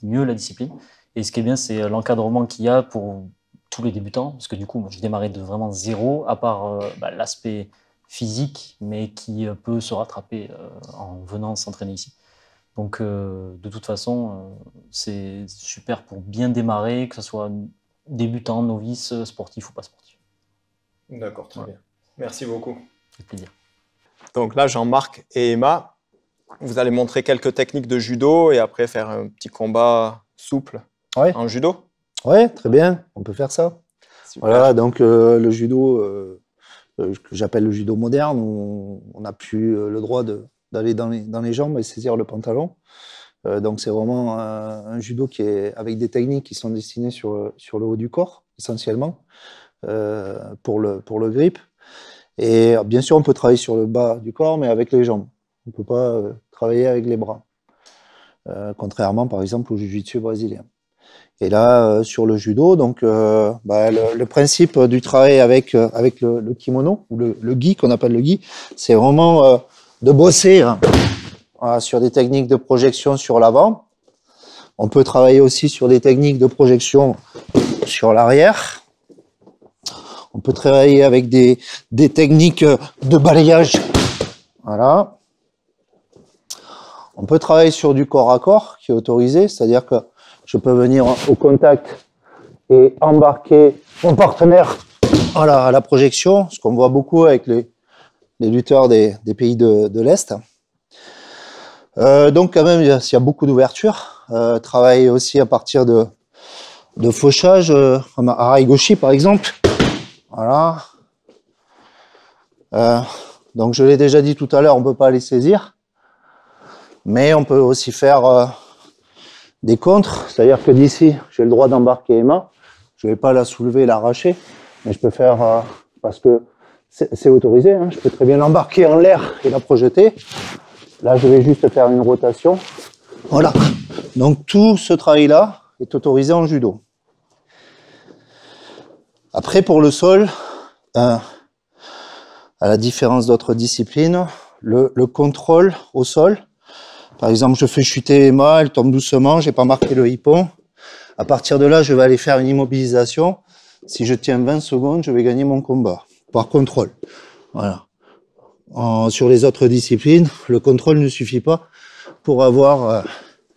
mieux la discipline. Et ce qui est bien, c'est l'encadrement qu'il y a pour tous les débutants. Parce que du coup, moi, je démarrais de vraiment zéro, à part l'aspect physique, mais qui peut se rattraper en venant s'entraîner ici. Donc, de toute façon, c'est super pour bien démarrer, que ce soit débutant, novice, sportif ou pas sportif. D'accord, très bien. Merci beaucoup. Avec plaisir. Donc là, Jean-Marc et Emma, vous allez montrer quelques techniques de judo et après faire un petit combat souple en judo. Oui, très bien, on peut faire ça. Super. Voilà, donc le judo, que j'appelle le judo moderne, où on n'a plus le droit d'aller dans les jambes et saisir le pantalon. Donc c'est vraiment un judo qui est avec des techniques qui sont destinées sur le haut du corps, essentiellement, pour le grip. Et bien sûr, on peut travailler sur le bas du corps, mais avec les jambes. On ne peut pas travailler avec les bras. Contrairement, par exemple, au jiu-jitsu brésilien. Et là, sur le judo, donc, le principe du travail avec le kimono, ou le gi, qu'on appelle le gi, c'est vraiment de bosser sur des techniques de projection sur l'avant. On peut travailler aussi sur des techniques de projection sur l'arrière. On peut travailler avec des techniques de balayage. Voilà. On peut travailler sur du corps à corps, qui est autorisé, c'est-à-dire que je peux venir au contact et embarquer mon partenaire à la projection, ce qu'on voit beaucoup avec les lutteurs des pays de l'Est. Donc quand même, il y a beaucoup d'ouverture. Travailler aussi à partir de fauchage, comme Araigoshi par exemple. Voilà. Donc je l'ai déjà dit tout à l'heure, on ne peut pas les saisir. Mais on peut aussi faire des contres. C'est-à-dire que d'ici, j'ai le droit d'embarquer Emma. Je ne vais pas la soulever, l'arracher. Mais je peux faire, parce que c'est autorisé, hein, je peux très bien l'embarquer en l'air et la projeter. Là, je vais juste faire une rotation. Voilà. Donc tout ce travail-là est autorisé en judo. Après, pour le sol, à la différence d'autres disciplines, le contrôle au sol. Par exemple, je fais chuter Emma, elle tombe doucement, j'ai pas marqué le hippon. À partir de là, je vais aller faire une immobilisation. Si je tiens 20 secondes, je vais gagner mon combat par contrôle. Voilà. Sur les autres disciplines, le contrôle ne suffit pas pour avoir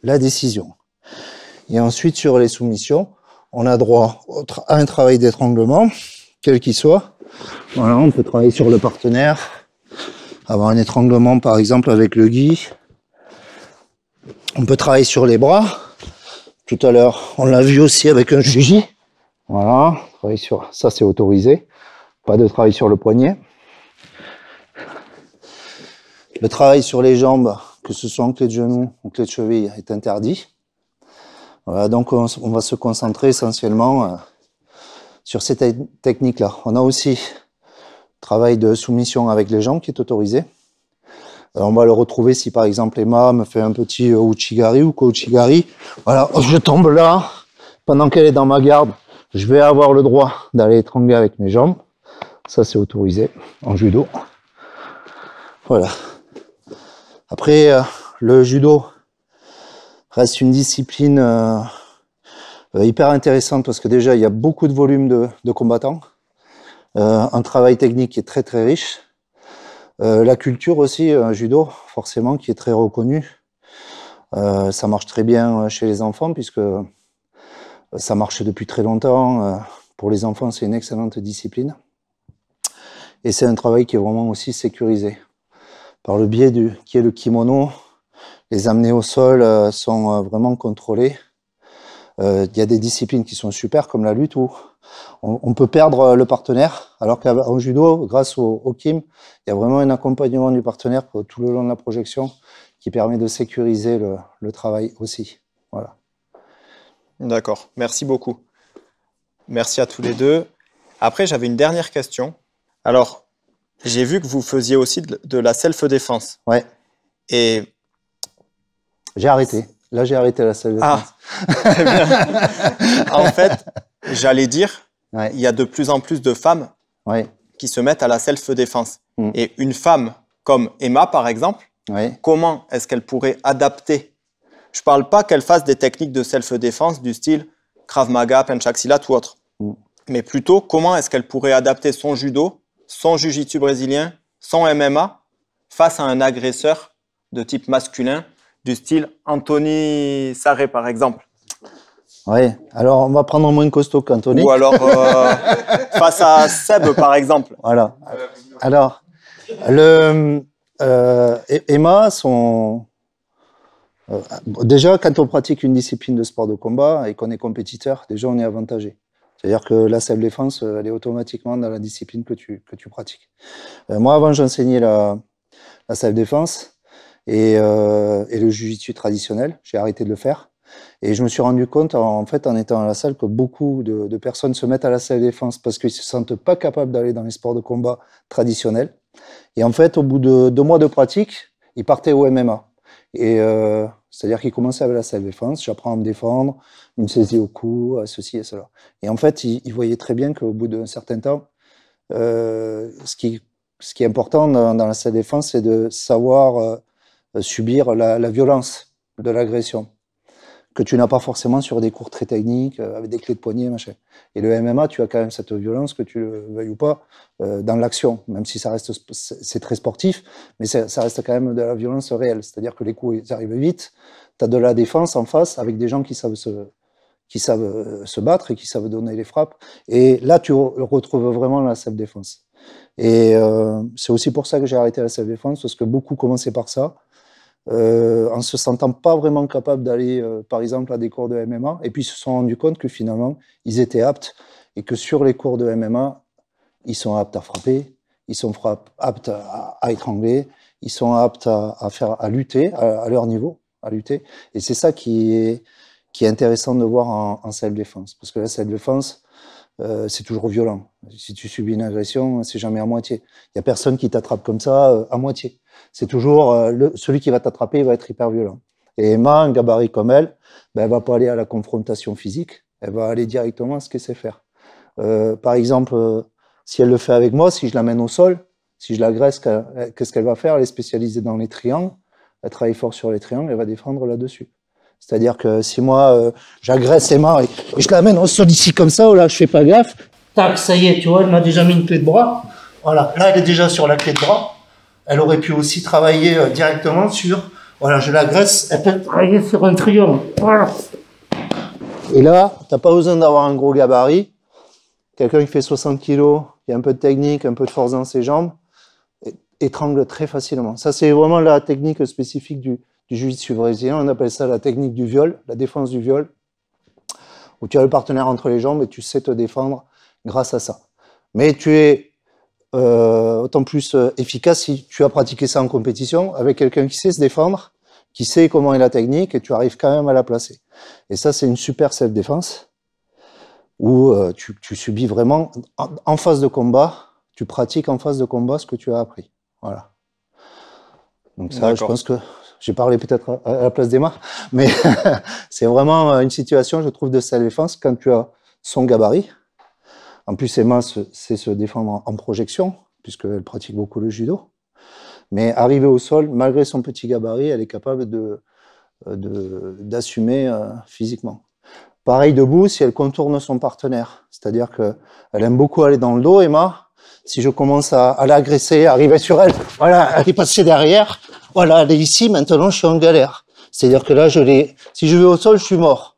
la décision. Et ensuite, sur les soumissions, on a droit à un travail d'étranglement, quel qu'il soit. Voilà, on peut travailler sur le partenaire, avoir un étranglement par exemple avec le gi. On peut travailler sur les bras. Tout à l'heure, on l'a vu aussi avec un juji. Voilà, travailler sur ça, c'est autorisé. Pas de travail sur le poignet. Le travail sur les jambes, que ce soit en clé de genou ou clé de cheville, est interdit. Voilà, donc on va se concentrer essentiellement sur ces techniques-là. On a aussi travail de soumission avec les jambes qui est autorisé. On va le retrouver si par exemple Emma me fait un petit Uchigari ou Kouchigari. Voilà, je tombe là, pendant qu'elle est dans ma garde, je vais avoir le droit d'aller étrangler avec mes jambes. Ça c'est autorisé en judo. Voilà. Après, le judo reste une discipline hyper intéressante parce que déjà il y a beaucoup de volume de combattants. Un travail technique qui est très très riche. La culture aussi, judo, forcément, qui est très reconnue. Ça marche très bien chez les enfants puisque ça marche depuis très longtemps. Pour les enfants, c'est une excellente discipline. Et c'est un travail qui est vraiment aussi sécurisé. Par le biais qui est le kimono, les amener au sol sont vraiment contrôlés. Il y a des disciplines qui sont super, comme la lutte, où on peut perdre le partenaire, alors qu'en judo, grâce au kim, il y a vraiment un accompagnement du partenaire tout le long de la projection qui permet de sécuriser le travail aussi. Voilà. D'accord, merci beaucoup. Merci à tous les deux. Après, j'avais une dernière question. Alors, j'ai vu que vous faisiez aussi de la self-défense. Ouais. Et j'ai arrêté. Là, j'ai arrêté la self-défense. Ah, très bien. En fait, j'allais dire, il y a de plus en plus de femmes qui se mettent à la self-défense. Et une femme comme Emma, par exemple, comment est-ce qu'elle pourrait adapter? Je ne parle pas qu'elle fasse des techniques de self-défense du style Krav Maga, Pencak Silat ou autre. Mais plutôt, comment est-ce qu'elle pourrait adapter son judo, son jiu-jitsu brésilien, son MMA face à un agresseur de type masculin du style Anthony Sarré, par exemple? Oui, alors on va prendre moins costaud qu'Anthony. Ou alors face à Seb, par exemple. Voilà. Alors, Emma, déjà, quand on pratique une discipline de sport de combat et qu'on est compétiteur, déjà on est avantagé. C'est-à-dire que la self-défense, elle est automatiquement dans la discipline que tu pratiques. Moi, avant, j'enseignais la self-défense et le jiu-jitsu traditionnel. J'ai arrêté de le faire. Et je me suis rendu compte, en fait, en étant à la salle, que beaucoup de personnes se mettent à la self-défense parce qu'ils ne se sentent pas capables d'aller dans les sports de combat traditionnels. Et en fait, au bout de 2 mois de pratique, ils partaient au MMA. Et c'est-à-dire qu'ils commençaient avec la self-défense, j'apprends à me défendre, une saisie au cou, ceci et cela. Et en fait, ils voyaient très bien qu'au bout d'un certain temps, ce qui est important dans la self-défense, c'est de savoir subir la violence de l'agression, que tu n'as pas forcément sur des cours très techniques, avec des clés de poignet, machin. Et le MMA, tu as quand même cette violence, que tu le veuilles ou pas, dans l'action, même si c'est très sportif, mais ça reste quand même de la violence réelle. C'est-à-dire que les coups, ils arrivent vite, tu as de la défense en face, avec des gens qui savent se battre et qui savent donner les frappes. Et là, tu retrouves vraiment la self-défense. Et c'est aussi pour ça que j'ai arrêté la self-défense, parce que beaucoup commençaient par ça, en se sentant pas vraiment capables d'aller, par exemple, à des cours de MMA, et puis ils se sont rendus compte que finalement, ils étaient aptes, et que sur les cours de MMA, ils sont aptes à frapper, ils sont aptes à étrangler, ils sont aptes à lutter, à leur niveau, à lutter. Et c'est ça qui est intéressant de voir en self-défense, parce que la self-défense, c'est toujours violent. Si tu subis une agression, c'est jamais à moitié. Il n'y a personne qui t'attrape comme ça à moitié. C'est toujours celui qui va t'attraper, il va être hyper violent. Et Emma, un gabarit comme elle, ben, elle va pas aller à la confrontation physique, elle va aller directement à ce qu'elle sait faire. Par exemple, si elle le fait avec moi, si je l'amène au sol, si je l'agresse, qu'est-ce qu'elle va faire? Elle est spécialisée dans les triangles, elle travaille fort sur les triangles, elle va défendre là-dessus. C'est-à-dire que si moi, j'agresse Emma et je l'amène au sol ici comme ça, là, je fais pas gaffe, tac, ça y est, tu vois, elle m'a déjà mis une clé de bras. Voilà, là, elle est déjà sur la clé de bras. Elle aurait pu aussi travailler directement sur, voilà, je l'agresse, elle peut travailler sur un triangle. Voilà. Et là, t'as pas besoin d'avoir un gros gabarit. Quelqu'un qui fait 60 kg, qui a un peu de technique, un peu de force dans ses jambes, étrangle très facilement. Ça, c'est vraiment la technique spécifique du jiu-jitsu brésilien. On appelle ça la technique du viol, la défense du viol, où tu as le partenaire entre les jambes et tu sais te défendre grâce à ça. Mais tu es autant plus efficace si tu as pratiqué ça en compétition avec quelqu'un qui sait se défendre, qui sait comment est la technique et tu arrives quand même à la placer. Et ça, c'est une super self-défense où tu subis vraiment en phase de combat, tu pratiques en phase de combat ce que tu as appris. Voilà. Donc ça, je pense que j'ai parlé peut-être à la place d'Emma, mais c'est vraiment une situation, je trouve, de self-défense quand tu as son gabarit. En plus, Emma sait se défendre en projection, puisqu'elle pratique beaucoup le judo. Mais arrivée au sol, malgré son petit gabarit, elle est capable d'assumer physiquement. Pareil debout, si elle contourne son partenaire. C'est-à-dire qu'elle aime beaucoup aller dans le dos, Emma. Si je commence à l'agresser, arriver sur elle, voilà, elle est passée derrière, voilà, elle est ici, maintenant je suis en galère. C'est-à-dire que là, si je vais au sol, je suis mort.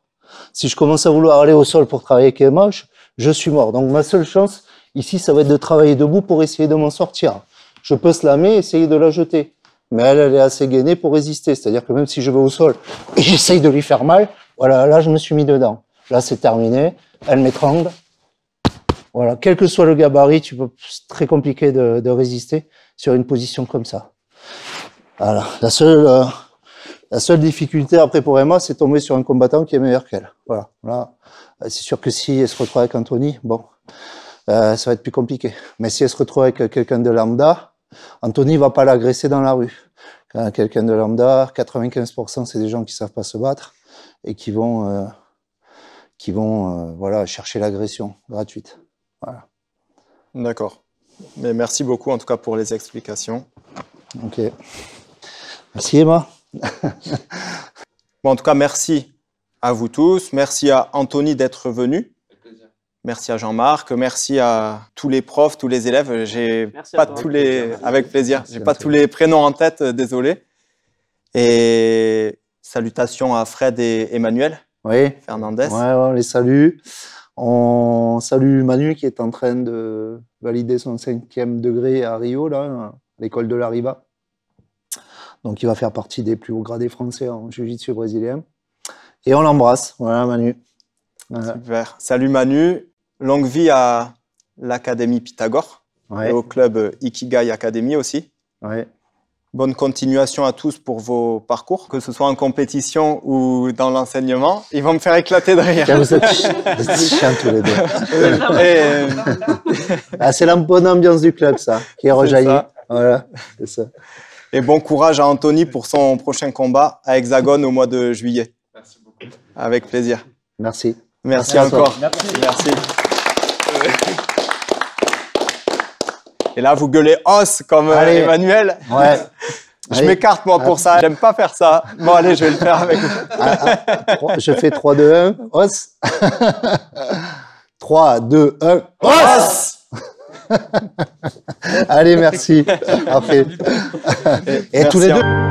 Si je commence à vouloir aller au sol pour travailler avec Emma, je suis mort. Donc ma seule chance, ici, ça va être de travailler debout pour essayer de m'en sortir. Je peux slammer, essayer de la jeter. Mais elle est assez gainée pour résister. C'est-à-dire que même si je vais au sol et j'essaye de lui faire mal, voilà, là, je me suis mis dedans. Là, c'est terminé. Elle m'étrangle. Voilà, quel que soit le gabarit, c'est très compliqué de résister sur une position comme ça. Voilà, la seule difficulté après pour Emma, c'est tomber sur un combattant qui est meilleur qu'elle. Voilà, là, c'est sûr que si elle se retrouve avec Anthony, bon, ça va être plus compliqué. Mais si elle se retrouve avec quelqu'un de lambda, Anthony va pas l'agresser dans la rue. Quand quelqu'un de lambda, 95%, c'est des gens qui savent pas se battre et qui vont voilà, chercher l'agression gratuite. Voilà. D'accord. Mais merci beaucoup en tout cas pour les explications. Ok. Merci Emma. Bon, en tout cas, merci à vous tous. Merci à Anthony d'être venu. Merci à Jean-Marc. Merci à tous les profs, tous les élèves. J'ai pas tous les, avec plaisir. J'ai pas tous les prénoms en tête, désolé. Et salutations à Fred et Emmanuel. Oui. Fernandez. Ouais, on les salue. On salue Manu qui est en train de valider son 5e degré à Rio, là, à l'école de la Riva. Donc, il va faire partie des plus hauts gradés français en jiu-jitsu brésilien. Et on l'embrasse. Voilà, Manu. Voilà. Super. Salut Manu. Longue vie à l'Académie Pythagore et au club Ikigai Academy aussi. Ouais. Bonne continuation à tous pour vos parcours, que ce soit en compétition ou dans l'enseignement. Ils vont me faire éclater de rire. Vous êtes chiants tous les deux. Ah, c'est la bonne ambiance du club, ça, qui est rejaillie. Voilà, c'est ça. Et bon courage à Anthony pour son prochain combat à Hexagone au mois de juillet. Merci beaucoup. Avec plaisir. Merci. Merci encore. Merci. Et là, vous gueulez os comme Emmanuel. Ouais. Je m'écarte moi pour ça. J'aime pas faire ça. Bon, allez, je vais le faire avec vous. Je fais 3, 2, 1, os. 3, 2, 1, os. Allez, merci. Parfait. Et tous les deux.